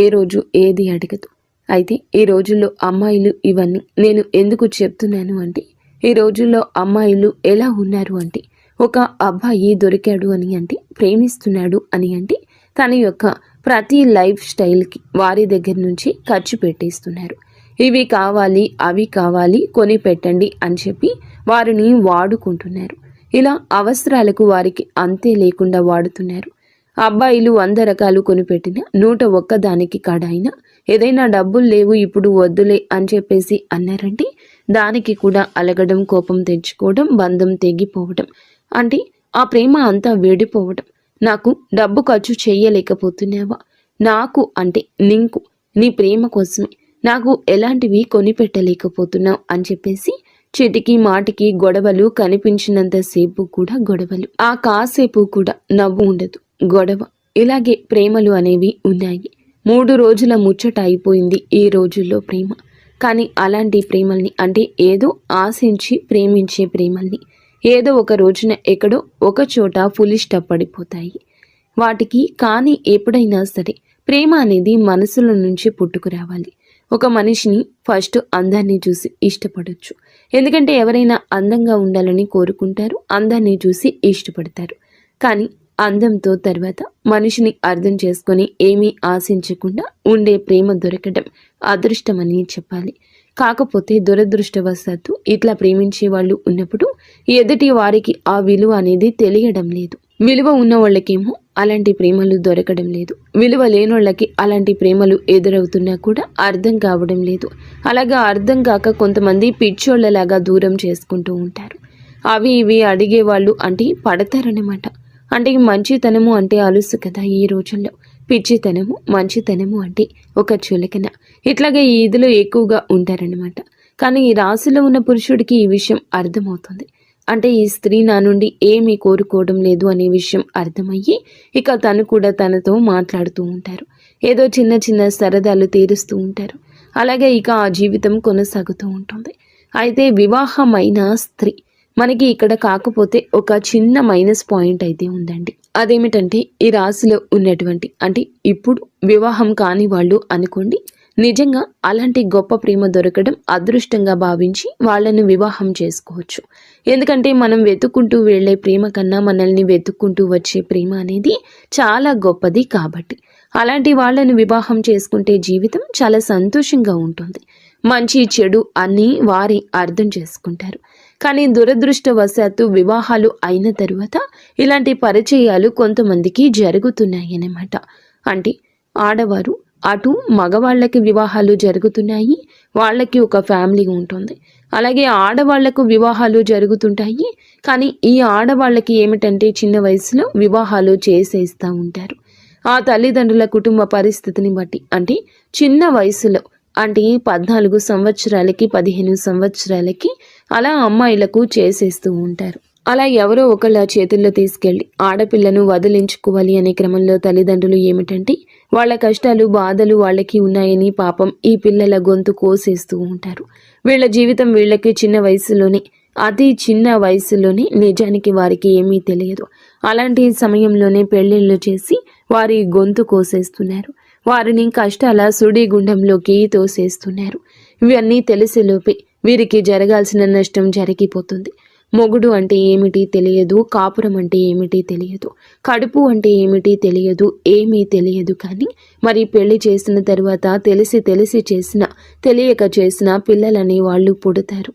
ఏ రోజు ఏది అడగదు. అయితే ఈ రోజుల్లో అమ్మాయిలు ఇవన్నీ నేను ఎందుకు చెప్తున్నాను అంటే, ఈ రోజుల్లో అమ్మాయిలు ఎలా ఉన్నారు అంటే, ఒక అబ్బాయి దొరికాడు అని అంటే, ప్రేమిస్తున్నాడు అని అంటే తన యొక్క ప్రతి లైఫ్ స్టైల్కి వారి దగ్గర నుంచి ఖర్చు పెట్టేస్తున్నారు. ఇవి కావాలి, అవి కావాలి, కొని పెట్టండి అని చెప్పి వారిని వాడుకుంటున్నారు. ఇలా అవసరాలకు వారికి అంతే లేకుండా వాడుతున్నారు. అబ్బాయిలు 100 రకాలు కొనిపెట్టిన 101 దానికి కాడైనా ఏదైనా డబ్బులు లేవు ఇప్పుడు వద్దులే అని చెప్పేసి అన్నారంటే దానికి కూడా అలగడం, కోపం తెచ్చుకోవడం, బంధం తెగిపోవడం, అంటే ఆ ప్రేమ అంతా వేడిపోవడం. నాకు డబ్బు ఖర్చు చెయ్యలేకపోతున్నావా, నాకు అంటే నీకు నీ ప్రేమ కోసమే నాకు ఎలాంటివి కొనిపెట్టలేకపోతున్నావు అని చెప్పేసి చిటికి మాటికి గొడవలు, కనిపించినంతసేపు కూడా గొడవలు. ఆ కాసేపు కూడా నవ్వు ఉండదు, గొడవ. ఇలాగే ప్రేమలు అనేవి ఉన్నాయి. 3 రోజుల ముచ్చట అయిపోయింది ఈ రోజుల్లో ప్రేమ. కానీ అలాంటి ప్రేమల్ని, అంటే ఏదో ఆశించి ప్రేమించే ప్రేమల్ని ఏదో ఒక రోజున ఎక్కడో ఒక చోట ఫుల్ స్టాప్ పడిపోతాయి వాటికి. కానీ ఎప్పుడైనా సరే ప్రేమ అనేది మనసులో నుంచి పుట్టుకురావాలి. ఒక మనిషిని ఫస్ట్ అందాన్ని చూసి ఇష్టపడొచ్చు. ఎందుకంటే ఎవరైనా అందంగా ఉండాలని కోరుకుంటారు, అందాన్ని చూసి ఇష్టపడతారు. కానీ అందంతో తర్వాత మనిషిని అర్థం చేసుకొని ఏమీ ఆశించకుండా ఉండే ప్రేమ దొరకడం అదృష్టమని చెప్పాలి. కాకపోతే దురదృష్టవశాత్తు ఇట్లా ప్రేమించే వాళ్ళు ఉన్నప్పుడు ఎదుటి వారికి ఆ విలువ అనేది తెలియడం లేదు. విలువ ఉన్న వాళ్ళకేమో అలాంటి ప్రేమలు దొరకడం లేదు. విలువ లేనోళ్ళకి అలాంటి ప్రేమలు ఎదురవుతున్నా కూడా అర్థం కావడం లేదు. అలాగా అర్థం కాక కొంతమంది పిచ్చోళ్ళలాగా దూరం చేసుకుంటూ ఉంటారు. అవి ఇవి అడిగేవాళ్ళు అంటే పడతారన్నమాట. అంటే మంచితనము అంటే అలుసు కదా ఈ రోజుల్లో. పిచ్చితనము, మంచితనము అంటే ఒక చులకన. ఇట్లాగే ఈ ఇదిలో ఎక్కువగా ఉంటారన్నమాట. కానీ ఈ రాశిలో ఉన్న పురుషుడికి ఈ విషయం అర్థమవుతుంది. అంటే ఈ స్త్రీ నా నుండి ఏమీ కోరుకోవడం లేదు అనే విషయం అర్థమయ్యి ఇక తను కూడా తనతో మాట్లాడుతూ ఉంటారు. ఏదో చిన్న చిన్న సరదాలు తీరుస్తూ ఉంటారు. అలాగే ఇక ఆ జీవితం కొనసాగుతూ ఉంటుంది. అయితే వివాహమైన స్త్రీ మనకి ఇక్కడ కాకపోతే ఒక చిన్న మైనస్ పాయింట్ అయితే ఉందండి. అదేమిటంటే ఈ రాశిలో ఉన్నటువంటి, అంటే ఇప్పుడు వివాహం కాని వాళ్ళు అనుకోండి, నిజంగా అలాంటి గొప్ప ప్రేమ దొరకడం అదృష్టంగా భావించి వాళ్ళను వివాహం చేసుకోవచ్చు. ఎందుకంటే మనం వెతుక్కుంటూ వెళ్ళే ప్రేమ కన్నా మనల్ని వెతుక్కుంటూ వచ్చే ప్రేమ అనేది చాలా గొప్పది కాబట్టి అలాంటి వాళ్ళను వివాహం చేసుకుంటే జీవితం చాలా సంతోషంగా ఉంటుంది. మంచి చెడు అన్నీ వారి అర్థం చేసుకుంటారు. కానీ దురదృష్టవశాత్తు వివాహాలు అయిన తరువాత ఇలాంటి పరిచయాలు కొంతమందికి జరుగుతున్నాయన్నమాట. అంటే ఆడవారు అటు మగవాళ్ళకి వివాహాలు జరుగుతున్నాయి, వాళ్ళకి ఒక ఫ్యామిలీ ఉంటుంది. అలాగే ఆడవాళ్లకు వివాహాలు జరుగుతుంటాయి. కానీ ఈ ఆడవాళ్ళకి ఏమిటంటే చిన్న వయసులో వివాహాలు చేసేస్తూ ఉంటారు. ఆ తల్లిదండ్రుల కుటుంబ పరిస్థితిని బట్టి, అంటే చిన్న వయసులో అంటే 14 సంవత్సరాలకి 15 సంవత్సరాలకి అలా అమ్మాయిలకు చేసేస్తూ ఉంటారు. అలా ఎవరో ఒకళ్ళ చేతుల్లో తీసుకెళ్ళి ఆడపిల్లను వదిలించుకోవాలి అనే క్రమంలో తల్లిదండ్రులు ఏమిటంటే వాళ్ళ కష్టాలు, బాధలు వాళ్ళకి ఉన్నాయని పాపం ఈ పిల్లల గొంతు కోసేస్తూ ఉంటారు. వీళ్ళ జీవితం వీళ్ళకి చిన్న వయసులోనే, అతి చిన్న వయసులోనే నిజానికి వారికి ఏమీ తెలియదు. అలాంటి సమయంలోనే పెళ్ళిళ్ళు చేసి వారి గొంతు కోసేస్తున్నారు. వారిని కష్టాల సుడిగుండంలోకి తోసేస్తున్నారు. ఇవన్నీ తెలిసేలోపే వీరికి జరగాల్సిన నష్టం జరిగిపోతుంది. మొగుడు అంటే ఏమిటి తెలియదు, కాపురం అంటే ఏమిటి తెలియదు, కడుపు అంటే ఏమిటి తెలియదు, ఏమీ తెలియదు. కానీ మరి పెళ్లి చేసిన తర్వాత తెలిసి చేసిన, తెలియక చేసిన పిల్లలని వాళ్ళు పుడతారు.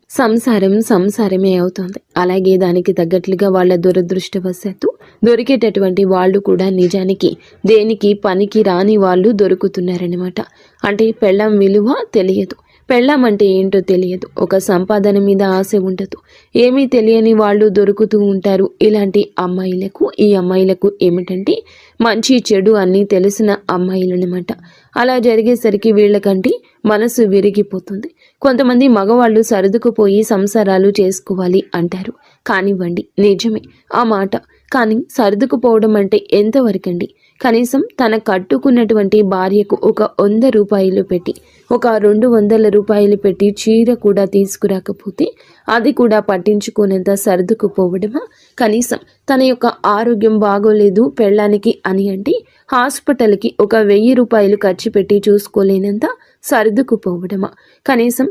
సంసారమే అవుతుంది. అలాగే దానికి తగ్గట్లుగా వాళ్ళ దురదృష్టవశాత్తు దొరికేటటువంటి వాళ్ళు కూడా నిజానికి దేనికి పనికి రాని వాళ్ళు దొరుకుతున్నారనమాట. అంటే పెళ్ళాం విలువ తెలియదు, పెళ్ళాం అంటే ఏంటో తెలియదు, ఒక సంపాదన మీద ఆశ ఉండదు, ఏమీ తెలియని వాళ్ళు దొరుకుతూ ఉంటారు. ఇలాంటి అమ్మాయిలకు, ఈ అమ్మాయిలకు ఏమిటంటే మంచి చెడు అన్నీ తెలిసిన అమ్మాయిలనమాట. అలా జరిగేసరికి వీళ్ళకంటే మనసు విరిగిపోతుంది. కొంతమంది మగవాళ్ళు సర్దుకుపోయి సంసారాలు చేసుకోవాలి అంటారు. కానివ్వండి, నిజమే ఆ మాట. కానీ సర్దుకుపోవడం అంటే ఎంతవరకండి? కనీసం తన కట్టుకున్నటువంటి భార్యకు ఒక 100 రూపాయలు పెట్టి, ఒక 200 రూపాయలు పెట్టి చీర కూడా తీసుకురాకపోతే అది కూడా పట్టించుకునేంత సర్దుకుపోవడమా? కనీసం తన యొక్క ఆరోగ్యం బాగోలేదు పెళ్ళానికి అని అంటే హాస్పిటల్కి ఒక 1000 రూపాయలు ఖర్చు పెట్టి చూసుకోలేనంత సర్దుకుపోవడమా? కనీసం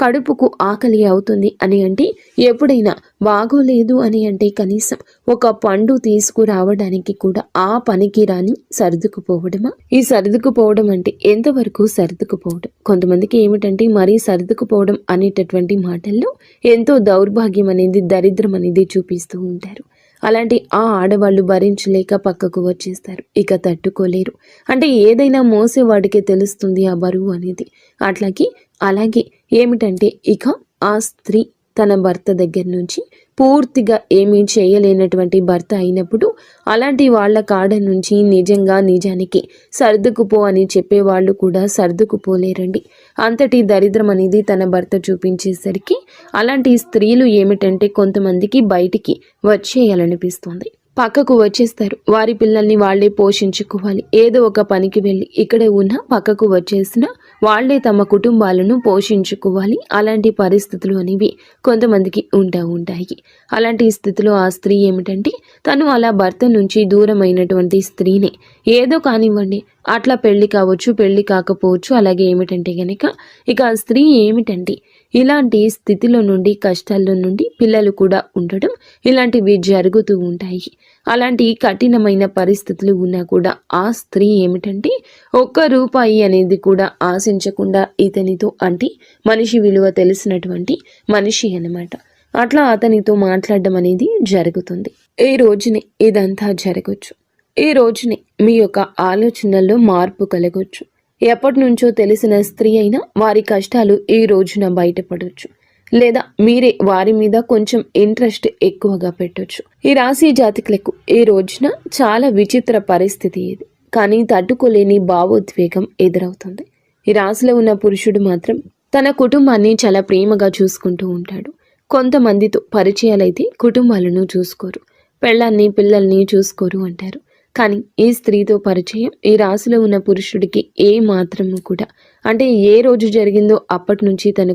కడుపుకు ఆకలి అవుతుంది అని అంటే, ఎప్పుడైనా బాగోలేదు అని అంటే కనీసం ఒక పండు తీసుకురావడానికి కూడా ఆ పనికి రాని సర్దుకుపోవడమా? ఈ సర్దుకుపోవడం అంటే ఎంతవరకు సర్దుకుపోవడం? కొంతమందికి ఏమిటంటే మరీ సర్దుకుపోవడం అనేటటువంటి మాటల్లో ఎంతో దౌర్భాగ్యం అనేది, దరిద్రం అనేది చూపిస్తూ ఉంటారు. అలాంటి ఆ ఆడవాళ్ళు భరించలేక పక్కకు వచ్చేస్తారు. ఇక తట్టుకోలేరు. అంటే ఏదైనా మోసేవాడికే తెలుస్తుంది ఆ బరువు అనేది. అలాగే ఏమిటంటే ఇక ఆ స్త్రీ తన భర్త దగ్గర నుంచి పూర్తిగా ఏమీ చేయలేనటువంటి భర్త అయినప్పుడు అలాంటి వాళ్ళ కాడ నుంచి నిజానికి సర్దుకుపో అని చెప్పేవాళ్ళు కూడా సర్దుకుపోలేరండి. అంతటి దరిద్రం అనేది తన భర్త చూపించేసరికి అలాంటి స్త్రీలు ఏమిటంటే కొంతమందికి బయటికి వచ్చేయాలనిపిస్తుంది. పక్కకు వచ్చేస్తారు. వారి పిల్లల్ని వాళ్లే పోషించుకోవాలి. ఏదో ఒక పనికి వెళ్ళి ఇక్కడే ఉన్న పక్కకు వచ్చేసిన వాళ్లే తమ కుటుంబాలను పోషించుకోవాలి. అలాంటి పరిస్థితులు అనేవి కొంతమందికి ఉంటాయి. అలాంటి స్థితిలో ఆ స్త్రీ ఏమిటంటే తను అలా భర్త నుంచి దూరమైనటువంటి స్త్రీనే ఏదో కానివ్వండి, అట్లా పెళ్లి కావచ్చు, పెళ్లి కాకపోవచ్చు. అలాగే ఏమిటంటే గనక ఇక ఆ స్త్రీ ఏమిటంటే ఇలాంటి స్థితిలో నుండి, కష్టాల్లో నుండి పిల్లలు కూడా ఉండడం ఇలాంటివి జరుగుతూ ఉంటాయి. అలాంటి కఠినమైన పరిస్థితులు ఉన్నా కూడా ఆ స్త్రీ ఏమిటంటే ఒక్క రూపాయి అనేది కూడా ఆశించకుండా ఇతనితో, అంటే మనిషి విలువ తెలిసినటువంటి మనిషి అన్నమాట, అట్లా అతనితో మాట్లాడడం అనేది జరుగుతుంది. ఈ రోజునే ఇదంతా జరగచ్చు. ఈ రోజునే మీ యొక్క ఆలోచనల్లో మార్పు కలగొచ్చు. ఎప్పటి నుంచో తెలిసిన స్త్రీ అయినా వారి కష్టాలు ఈ రోజున బయటపడవచ్చు. లేదా మీరే వారి మీద కొంచెం ఇంట్రెస్ట్ ఎక్కువగా పెట్టొచ్చు. ఈ రాశి జాతకులకు ఈ రోజున చాలా విచిత్ర పరిస్థితి ఇది, కానీ తట్టుకోలేని భావోద్వేగం ఎదురవుతుంది. ఈ రాశిలో ఉన్న పురుషుడు మాత్రం తన కుటుంబాన్ని చాలా ప్రేమగా చూసుకుంటూ ఉంటాడు. కొంతమందితో పరిచయాలైతే కుటుంబాలను చూసుకోరు, పెళ్ళాన్ని పిల్లల్ని చూసుకోరు అంటారు. కానీ ఈ స్త్రీతో పరిచయం ఈ రాశిలో ఉన్న పురుషుడికి ఏ మాత్రము కూడా, అంటే ఏ రోజు జరిగిందో అప్పటి నుంచి తన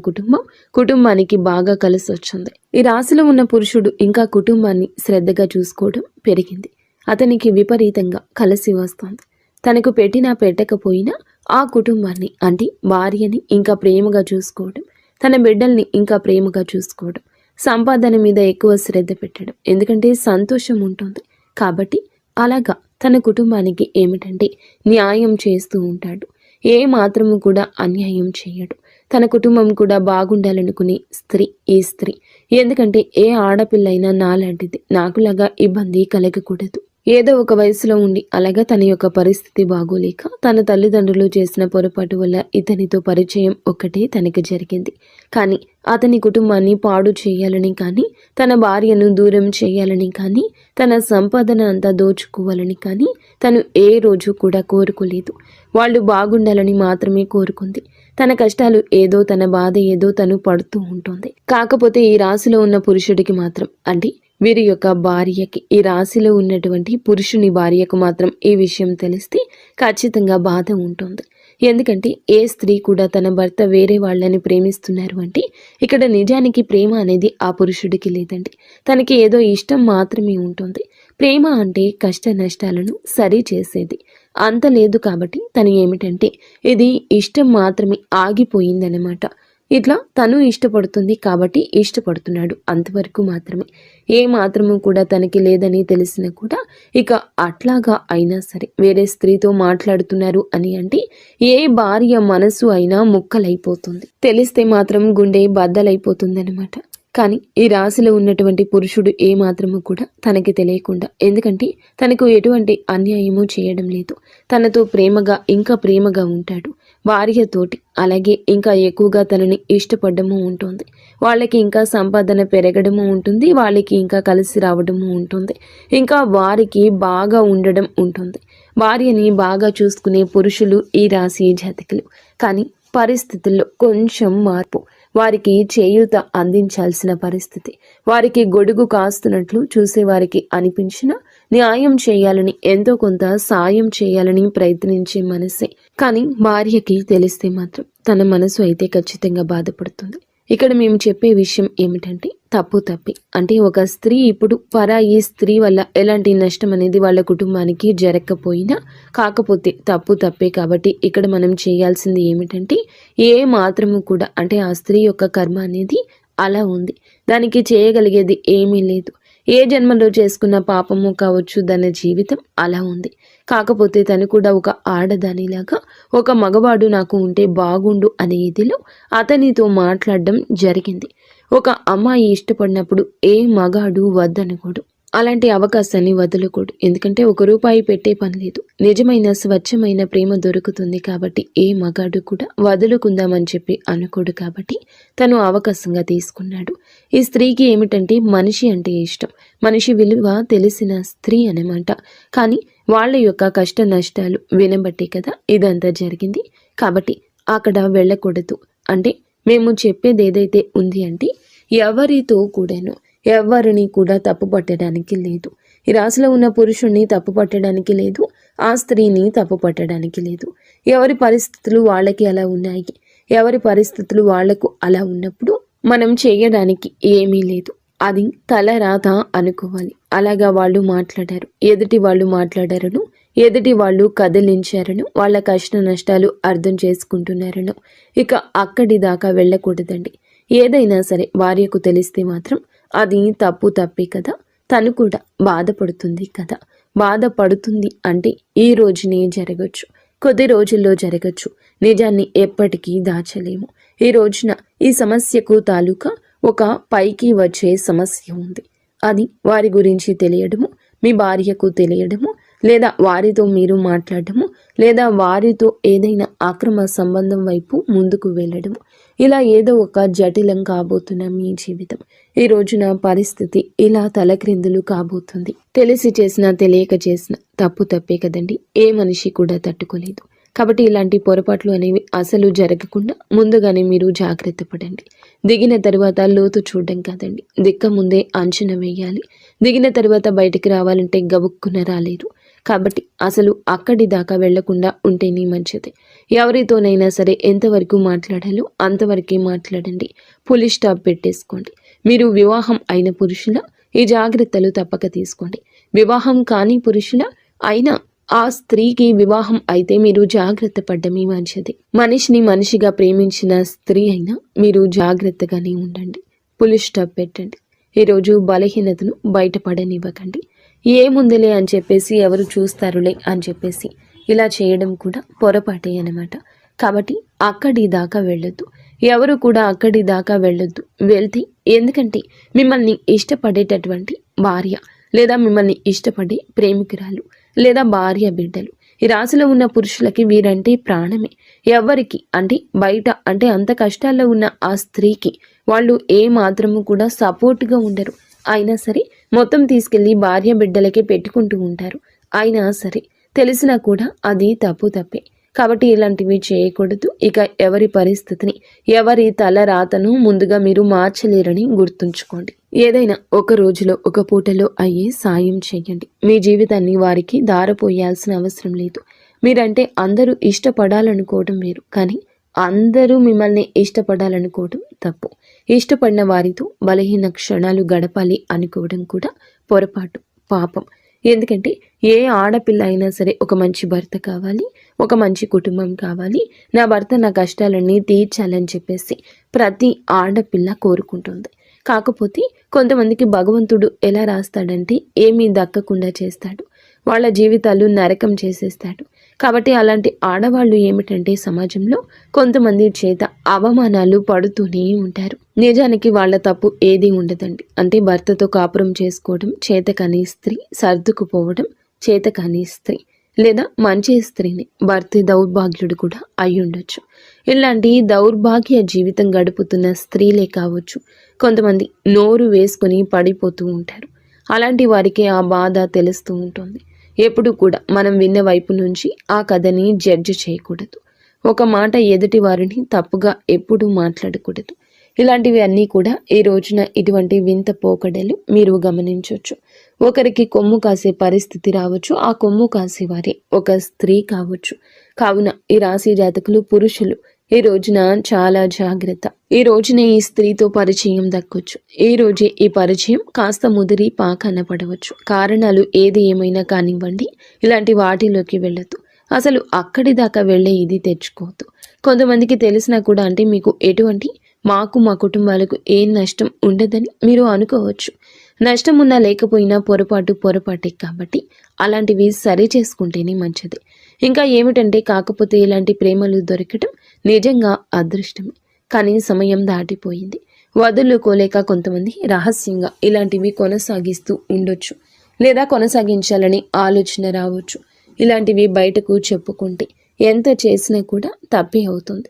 కుటుంబానికి బాగా కలిసి వచ్చింది. ఈ రాశిలో ఉన్న పురుషుడు ఇంకా కుటుంబాన్ని శ్రద్ధగా చూసుకోవడం పెరిగింది. అతనికి విపరీతంగా కలిసి వస్తుంది. తనకు పెట్టినా పెట్టకపోయినా ఆ కుటుంబాన్ని, అంటే భార్యని ఇంకా ప్రేమగా చూసుకోవడం, తన బిడ్డల్ని ఇంకా ప్రేమగా చూసుకోవడం, సంపాదన మీద ఎక్కువ శ్రద్ధ పెట్టడం, ఎందుకంటే సంతోషం ఉంటుంది కాబట్టి అలాగా తన కుటుంబానికి ఏమిటంటే న్యాయం చేస్తూ ఉంటాడు. ఏ మాత్రము కూడా అన్యాయం చేయడు. తన కుటుంబం కూడా బాగుండాలనుకునే స్త్రీ ఈ స్త్రీ. ఎందుకంటే ఏ ఆడపిల్లైనా నాలాంటిది, నాకులాగా ఇబ్బంది కలగకూడదు. ఏదో ఒక వయసులో ఉండి అలాగా తన యొక్క పరిస్థితి బాగోలేక తన తల్లిదండ్రులు చేసిన పొరపాటు వల్ల ఇతనితో పరిచయం ఒక్కటే తనకి జరిగింది. కానీ అతని కుటుంబాన్ని పాడు చేయాలని కానీ, తన భార్యను దూరం చేయాలని కానీ, తన సంపాదన అంతా దోచుకోవాలని కానీ తను ఏ రోజు కూడా కోరుకోలేదు. వాళ్ళు బాగుండాలని మాత్రమే కోరుకుంది. తన కష్టాలు ఏదో, తన బాధ ఏదో తను పడుతూ ఉంటుంది. కాకపోతే ఈ రాశిలో ఉన్న పురుషుడికి మాత్రం, అంటే వీరి యొక్క భార్యకి, ఈ రాశిలో ఉన్నటువంటి పురుషుని భార్యకు మాత్రం ఈ విషయం తెలిస్తే ఖచ్చితంగా బాధ ఉంటుంది. ఎందుకంటే ఏ స్త్రీ కూడా తన భర్త వేరే వాళ్ళని ప్రేమిస్తున్నారు అంటే ఇక్కడ నిజానికి ప్రేమ అనేది ఆ పురుషుడికి లేదండి. తనకి ఏదో ఇష్టం మాత్రమే ఉంటుంది. ప్రేమ అంటే కష్ట నష్టాలను సరి చేసేది అంత లేదు. కాబట్టి తను ఏమిటంటే ఇది ఇష్టం మాత్రమే ఆగిపోయిందనమాట. ఇట్లా తను ఇష్టపడుతుంది కాబట్టి ఇష్టపడుతున్నాడు, అంతవరకు మాత్రమే. ఏ మాత్రము కూడా తనకి లేదని తెలిసినా కూడా ఇక అట్లాగా అయినా సరే వేరే స్త్రీతో మాట్లాడుతున్నారు అని అంటే ఏ భార్య మనసు అయినా ముక్కలైపోతుంది. తెలిస్తే మాత్రం గుండె బద్దలైపోతుందనమాట. కానీ ఈ రాశిలో ఉన్నటువంటి పురుషుడు ఏ మాత్రము కూడా తనకి తెలియకుండా, ఎందుకంటే తనకు ఎటువంటి అన్యాయము చేయడం లేదు, తనతో ప్రేమగా ఇంకా ప్రేమగా ఉంటాడు భార్యతోటి. అలాగే ఇంకా ఎక్కువగా తనని ఇష్టపడము ఉంటుంది. వాళ్ళకి ఇంకా సంపాదన పెరగడము ఉంటుంది, వాళ్ళకి ఇంకా కలిసి రావడము ఉంటుంది, ఇంకా వారికి బాగా ఉండడం ఉంటుంది. భార్యని బాగా చూసుకునే పురుషులు ఈ రాశి జాతకులు. కానీ పరిస్థితుల్లో కొంచెం మార్పు, వారికి చేయూత అందించాల్సిన పరిస్థితి, వారికి గొడుగు కాస్తున్నట్లు చూసేవారికి అనిపించిన న్యాయం చేయాలని, ఎంతో కొంత సాయం చేయాలని ప్రయత్నించే మనసే. కానీ భార్యకి తెలిస్తే మాత్రం తన మనసు అయితే ఖచ్చితంగా బాధపడుతుంది. ఇక్కడ మేము చెప్పే విషయం ఏమిటంటే తప్పు తప్పి, అంటే ఒక స్త్రీ ఇప్పుడు పరాయి స్త్రీ వల్ల ఎలాంటి నష్టం అనేది వాళ్ళ కుటుంబానికి జరగకపోయినా, కాకపోతే తప్పు తప్పే. కాబట్టి ఇక్కడ మనం చేయాల్సింది ఏమిటంటే ఏ మాత్రము కూడా, అంటే ఆ స్త్రీ యొక్క కర్మ అనేది అలా ఉంది, దానికి చేయగలిగేది ఏమీ లేదు. ఏ జన్మలో చేసుకున్న పాపము కావచ్చు, దాని జీవితం అలా ఉంది. కాకపోతే తను కూడా ఒక ఆడదానిలాగా ఒక మగవాడు నాకు ఉంటే బాగుండు అనే ఇదిలో అతనితో మాట్లాడడం జరిగింది. ఒక అమ్మాయి ఇష్టపడినప్పుడు ఏ మగాడు వద్దనకూడు. అలాంటి అవకాశాన్ని వదులుకోడు. ఎందుకంటే ₹1 పెట్టే పని లేదు. నిజమైన స్వచ్ఛమైన ప్రేమ దొరుకుతుంది కాబట్టి ఏ మగాడు కూడా వదులుకుందామని చెప్పి అనుకోడు కాబట్టి తను అవకాశంగా తీసుకున్నాడు. ఈ స్త్రీకి ఏమిటంటే మనిషి అంటే ఇష్టం. మనిషి విలువ తెలిసిన స్త్రీ అన్నమాట. కానీ వాళ్ళ యొక్క కష్ట నష్టాలు వినబట్టే కదా ఇదంతా జరిగింది. కాబట్టి అక్కడ వెళ్ళకూడదు. అంటే మేము చెప్పేది ఏదైతే ఉంది అంటే ఎవరితో కూడాను ఎవరిని కూడా తప్పు పట్టడానికి లేదు. ఈ రాశిలో ఉన్న పురుషుణ్ణి తప్పు పట్టడానికి లేదు, ఆ స్త్రీని తప్పు పట్టడానికి లేదు. ఎవరి పరిస్థితులు వాళ్ళకి అలా ఉన్నాయి. ఎవరి పరిస్థితులు వాళ్లకు అలా ఉన్నప్పుడు మనం చేయడానికి ఏమీ లేదు. అది తలరాత అనుకోవాలి. అలాగా వాళ్ళు మాట్లాడారు, ఎదుటి వాళ్ళు మాట్లాడారను, ఎదుటి వాళ్ళు కదిలించారను, వాళ్ళ కష్ట నష్టాలు అర్థం చేసుకుంటున్నారను ఇక అక్కడి దాకా వెళ్ళకూడదండి. ఏదైనా సరే భార్యకు తెలిస్తే మాత్రం అది తప్పే కదా. తను కూడా బాధపడుతుంది కదా. బాధపడుతుంది అంటే ఈ రోజునే జరగచ్చు, కొద్ది రోజుల్లో జరగచ్చు. నిజాన్ని ఎప్పటికీ దాచలేము. ఈ రోజున ఈ సమస్యకు తాలూకా ఒక పైకి వచ్చే సమస్య ఉంది. అది వారి గురించి తెలియడము, మీ భార్యకు తెలియడము, లేదా వారితో మీరు మాట్లాడము, లేదా వారితో ఏదైనా అక్రమ సంబంధం వైపు ముందుకు వెళ్ళడము, ఇలా ఏదో ఒక జటిలం కాబోతున్న మీ జీవితం ఈ రోజున పరిస్థితి ఇలా తలక్రిందులు కాబోతుంది. తెలిసి చేసినా తెలియక చేసిన తప్పే కదండి. ఏ మనిషి కూడా తట్టుకోలేదు. కాబట్టి ఇలాంటి పొరపాట్లు అనేవి అసలు జరగకుండా ముందుగానే మీరు జాగ్రత్త పడండి. దిగిన తర్వాత లోతు చూడడం కాదండి, దిక్క ముందే అంచనా వేయాలి. దిగిన తర్వాత బయటికి రావాలంటే గబుక్కున రాలేరు. కాబట్టి అసలు అక్కడి దాకా వెళ్లకుండా ఉంటేనే మంచిది. ఎవరితోనైనా సరే ఎంతవరకు మాట్లాడాలో అంతవరకే మాట్లాడండి. పులి స్టాప్ పెట్టేసుకోండి. మీరు వివాహం అయిన పురుషుల ఈ జాగ్రత్తలు తప్పక తీసుకోండి. వివాహం కాని పురుషుల అయినా ఆ స్త్రీకి వివాహం అయితే మీరు జాగ్రత్త పడ్డమే మంచిది. మనిషిని మనిషిగా ప్రేమించిన స్త్రీ అయినా మీరు జాగ్రత్తగానే ఉండండి. పులి స్టాప్ పెట్టండి. ఈరోజు బలహీనతను బయటపడనివ్వకండి. ఏముందిలే అని చెప్పేసి ఎవరు చూస్తారులే అని చెప్పేసి ఇలా చేయడం కూడా పొరపాటే అన్నమాట. కాబట్టి అక్కడి దాకా వెళ్ళొద్దు. ఎవరు కూడా అక్కడి దాకా వెళ్ళొద్దు. వెళ్తే ఎందుకంటే మిమ్మల్ని ఇష్టపడేటటువంటి భార్య, లేదా మిమ్మల్ని ఇష్టపడే ప్రేమికురాలు, లేదా భార్య బిడ్డలు, ఈ రాశిలో ఉన్న పురుషులకి వీరంటే ప్రాణమే. ఎవరికి అంటే బయట అంటే అంత కష్టాల్లో ఉన్న ఆ స్త్రీకి వాళ్ళు ఏ మాత్రము కూడా సపోర్ట్గా ఉండరు. అయినా సరే మొత్తం తీసుకెళ్లి భార్య బిడ్డలకే పెట్టుకుంటూ ఉంటారు. అయినా సరే తెలిసినా కూడా అది తప్పే. కాబట్టి ఇలాంటివి చేయకూడదు. ఇక ఎవరి పరిస్థితిని, ఎవరి తల రాతను ముందుగా మీరు మార్చలేరని గుర్తుంచుకోండి. ఏదైనా ఒక రోజులో ఒక పూటలో అయ్యే సాయం చేయండి. మీ జీవితాన్ని వారికి దారపోయాల్సిన అవసరం లేదు. మీరంటే అందరూ ఇష్టపడాలనుకోవడం వేరు, కానీ అందరూ మిమ్మల్ని ఇష్టపడాలనుకోవడం తప్పు. ఇష్టపడిన వారితో బలహీన క్షణాలు గడపాలి అనుకోవడం కూడా పొరపాటు, పాపం. ఎందుకంటే ఏ ఆడపిల్ల అయినా సరే ఒక మంచి భర్త కావాలి, ఒక మంచి కుటుంబం కావాలి, నా భర్త నా కష్టాలన్నీ తీర్చాలని చెప్పేసి ప్రతి ఆడపిల్ల కోరుకుంటుంది. కాకపోతే కొంతమందికి భగవంతుడు ఎలా రాస్తాడంటే ఏమీ దక్కకుండా చేస్తాడు. వాళ్ళ జీవితాలు నరకం చేసేస్తాడు. కాబట్టి అలాంటి ఆడవాళ్ళు ఏమిటంటే సమాజంలో కొంతమంది చేత అవమానాలు పడుతూనే ఉంటారు. నిజానికి వాళ్ళ తప్పు ఏది ఉండదండి. అంటే భర్తతో కాపురం చేసుకోవడం చేతకాని స్త్రీ, సర్దుకుపోవడం చేతకాని స్త్రీ, లేదా మంచి స్త్రీని భర్త దౌర్భాగ్యుడు కూడా అయ్యుండొచ్చు. ఇలాంటి దౌర్భాగ్య జీవితం గడుపుతున్న స్త్రీలే కావచ్చు కొంతమంది నోరు వేసుకొని పడిపోతూ ఉంటారు. అలాంటి వారికి ఆ బాధ తెలుస్తూ ఉంటుంది. ఎప్పుడు కూడా మనం విన్న వైపు నుంచి ఆ కథని జడ్జి చేయకూడదు. ఒక మాట ఎదుటి వారిని తప్పుగా ఎప్పుడూ మాట్లాడకూడదు. ఇలాంటివి అన్నీ కూడా ఈ రోజున ఇటువంటి వింత పోకడలు మీరు గమనించవచ్చు. ఒకరికి కొమ్ము కాసే పరిస్థితి రావచ్చు. ఆ కొమ్ము కాసేవారే ఒక స్త్రీ కావచ్చు. కావున ఈ రాశి జాతకులు పురుషులు ఈ రోజున చాలా జాగ్రత్త. ఈ రోజునే ఈ స్త్రీతో పరిచయం దక్కొచ్చు. ఈ రోజే ఈ పరిచయం కాస్త ముదిరి పాకాన పడవచ్చు. కారణాలు ఏది ఏమైనా కానివ్వండి, ఇలాంటి వాటిలోకి వెళ్ళొద్దు. అసలు అక్కడి దాకా వెళ్ళే ఇది తెచ్చుకోవద్దు. కొంతమందికి తెలిసినా కూడా అంటే మీకు ఎటువంటి మాకు మా కుటుంబాలకు ఏం నష్టం ఉండదని మీరు అనుకోవచ్చు. నష్టం ఉన్నా లేకపోయినా పొరపాటే కాబట్టి అలాంటివి సరి చేసుకుంటేనే మంచిది. ఇంకా ఏమిటంటే కాకపోతే ఇలాంటి ప్రేమలు దొరకటం నిజంగా అదృష్టమే. కానీ సమయం దాటిపోయింది. వదులుకోలేక కొంతమంది రహస్యంగా ఇలాంటివి కొనసాగిస్తూ ఉండొచ్చు, లేదా కొనసాగించాలని ఆలోచన రావచ్చు. ఇలాంటివి బయటకు చెప్పుకుంటే ఎంత చేసినా కూడా తప్పే అవుతుంది.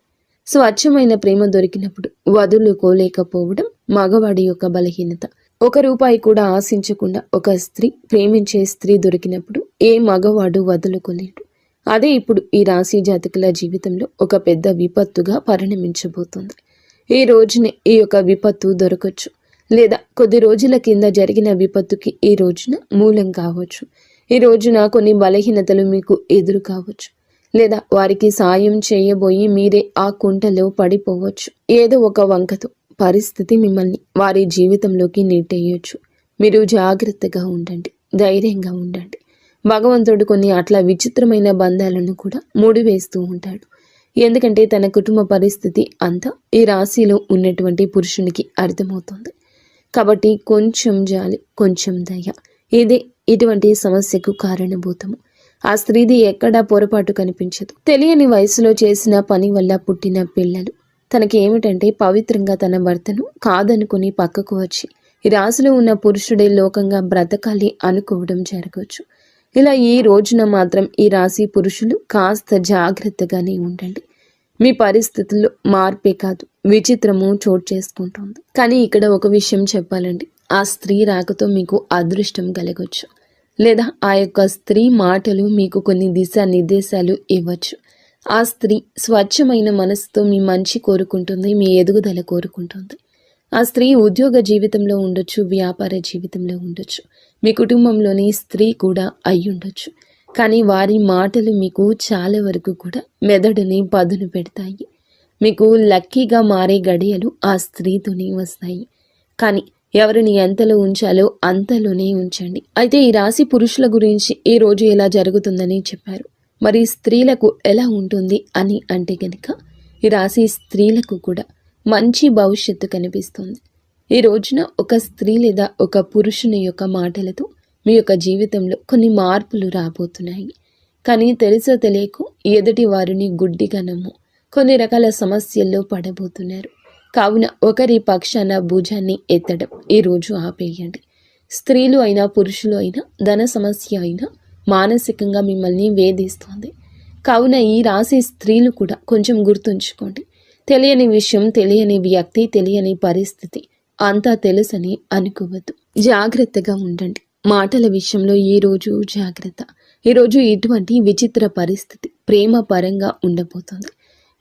స్వచ్ఛమైన ప్రేమ దొరికినప్పుడు వదులుకోలేకపోవడం మగవాడి యొక్క బలహీనత. ₹1 కూడా ఆశించకుండా ఒక స్త్రీ, ప్రేమించే స్త్రీ దొరికినప్పుడు ఏ మగవాడు వదులుకోలేడు. అదే ఇప్పుడు ఈ రాశి జాతకుల జీవితంలో ఒక పెద్ద విపత్తుగా పరిణమించబోతుంది. ఈ రోజునే ఈ యొక్క విపత్తు దొరకచ్చు, లేదా కొద్ది రోజుల కింద జరిగిన విపత్తుకి ఈ రోజున మూలం కావచ్చు. ఈ రోజున కొన్ని బలహీనతలు మీకు ఎదురు కావచ్చు, లేదా వారికి సాయం చేయబోయి మీరే ఆ కుంటలో పడిపోవచ్చు. ఏదో ఒక వంకతో పరిస్థితి మిమ్మల్ని వారి జీవితంలోకి నెట్టేయొచ్చు. మీరు జాగ్రత్తగా ఉండండి, ధైర్యంగా ఉండండి. భగవంతుడు కొన్ని అట్లా విచిత్రమైన బంధాలను కూడా ముడివేస్తూ ఉంటాడు. ఎందుకంటే తన కుటుంబ పరిస్థితి అంతా ఈ రాశిలో ఉన్నటువంటి పురుషునికి అర్థమవుతుంది. కాబట్టి కొంచెం జాలి, కొంచెం దయ, ఇదే ఇటువంటి సమస్యకు కారణభూతము. ఆ స్త్రీది ఎక్కడా పొరపాటు కనిపించదు. తెలియని వయసులో చేసిన పని వల్ల పుట్టిన పిల్లలు. తనకి ఏమిటంటే పవిత్రంగా తన భర్తను కాదనుకుని పక్కకు వచ్చి ఈ రాశిలో ఉన్న పురుషుడే లోకంగా బ్రతకాలి అనుకోవడం జరగవచ్చు. ఇలా ఈ రోజున మాత్రం ఈ రాశి పురుషులు కాస్త జాగ్రత్తగానే ఉండండి. మీ పరిస్థితుల్లో మార్పే కాదు, విచిత్రము చోటు చేసుకుంటుంది. కానీ ఇక్కడ ఒక విషయం చెప్పాలండి, ఆ స్త్రీ రాకతో మీకు అదృష్టం కలగొచ్చు, లేదా ఆ యొక్క స్త్రీ మాటలు మీకు కొన్ని దిశానిర్దేశాలు ఇవ్వచ్చు. ఆ స్త్రీ స్వచ్ఛమైన మనసుతో మీ మంచి కోరుకుంటుంది, మీ ఎదుగుదల కోరుకుంటుంది. ఆ స్త్రీ ఉద్యోగ జీవితంలో ఉండొచ్చు, వ్యాపార జీవితంలో ఉండొచ్చు, మీ కుటుంబంలోని స్త్రీ కూడా అయ్యుండొచ్చు. కానీ వారి మాటలు మీకు చాలా వరకు కూడా మెదడుని పదును పెడతాయి. మీకు లక్కీగా మారే గడియలు ఆ స్త్రీతోనే వస్తాయి. కానీ ఎవరిని ఎంతలో ఉంచాలో అంతలోనే ఉంచండి. అయితే ఈ రాశి పురుషుల గురించి ఈ రోజు ఎలా జరుగుతుందని చెప్పారు. మరి స్త్రీలకు ఎలా ఉంటుంది అని అంటే కనుక ఈ రాశి స్త్రీలకు కూడా మంచి భవిష్యత్తు కనిపిస్తుంది. ఈ రోజున ఒక స్త్రీ లేదా ఒక పురుషుని యొక్క మాటలతో మీ యొక్క జీవితంలో కొన్ని మార్పులు రాబోతున్నాయి. కానీ తెలుసో తెలియకో ఎదుటి వారిని గుడ్డిగా నమ్ము కొన్ని రకాల సమస్యల్లో పడబోతున్నారు. కావున ఒకరి పక్షాన భుజాన్ని ఎత్తడం ఈరోజు ఆపేయండి. స్త్రీలు అయినా పురుషులు అయినా ధన సమస్య అయినా మానసికంగా మిమ్మల్ని వేధిస్తోంది. కావున ఈ రాశి స్త్రీలు కూడా కొంచెం గుర్తుంచుకోండి. తెలియని విషయం, తెలియని వ్యక్తి, తెలియని పరిస్థితి అంతా తెలుసని అనుకోవద్దు. జాగ్రత్తగా ఉండండి. మాటల విషయంలో ఈరోజు జాగ్రత్త. ఈరోజు ఇటువంటి విచిత్ర పరిస్థితి ప్రేమ పరంగా ఉండబోతోంది.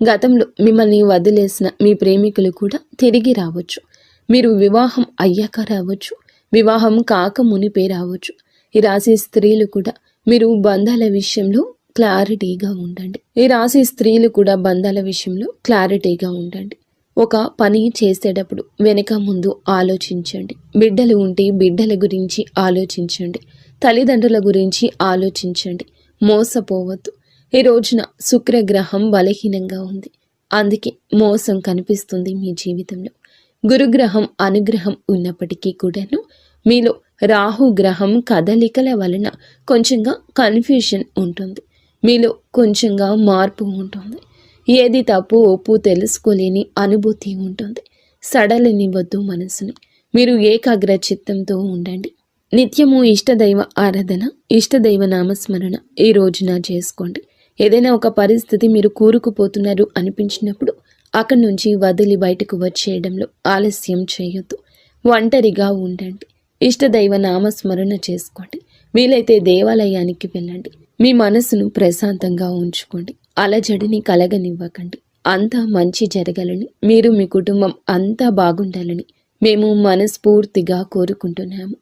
గతంలో మిమ్మల్ని వదిలేసిన మీ ప్రేమికులు కూడా తిరిగి రావచ్చు. మీరు వివాహం అయ్యాక రావచ్చు, వివాహం కాక మునిపే రావచ్చు. ఈ రాశి స్త్రీలు కూడా మీరు బంధాల విషయంలో క్లారిటీగా ఉండండి. ఈ రాశి స్త్రీలు కూడా బంధాల విషయంలో క్లారిటీగా ఉండండి. ఒక పని చేసేటప్పుడు వెనక ముందు ఆలోచించండి. బిడ్డలు ఉంటే బిడ్డల గురించి ఆలోచించండి. తల్లిదండ్రుల గురించి ఆలోచించండి. మోసపోవద్దు. ఈ రోజున శుక్రగ్రహం బలహీనంగా ఉంది, అందుకే మోసం కనిపిస్తుంది మీ జీవితంలో. గురుగ్రహం అనుగ్రహం ఉన్నప్పటికీ కూడాను మీలో రాహుగ్రహం కదలికల వలన కొంచెంగా కన్ఫ్యూషన్ ఉంటుంది. మీలో కొంచెంగా మార్పు ఉంటుంది. ఏది తప్పు ఒప్పు తెలుసుకోలేని అనుభూతి ఉంటుంది. సడలనివ్వద్దు మనసుని. మీరు ఏకాగ్ర చిత్తంతో ఉండండి. నిత్యము ఇష్టదైవ ఆరాధన, ఇష్టదైవ నామస్మరణ ఈ రోజున చేసుకోండి. ఏదైనా ఒక పరిస్థితి మీరు కూరుకుపోతున్నారు అనిపించినప్పుడు అక్కడి నుంచి వదిలి బయటకు వచ్చేయడంలో ఆలస్యం చేయొద్దు. ఒంటరిగా ఉండండి. ఇష్టదైవ నామస్మరణ చేసుకోండి. వీలైతే దేవాలయానికి వెళ్ళండి. మీ మనసును ప్రశాంతంగా ఉంచుకోండి. అలజడిని కలగనివ్వకండి. అంతా మంచి జరగాలని, మీరు మీ కుటుంబం అంతా బాగుండాలని మేము మనస్ఫూర్తిగా కోరుకుంటున్నాము.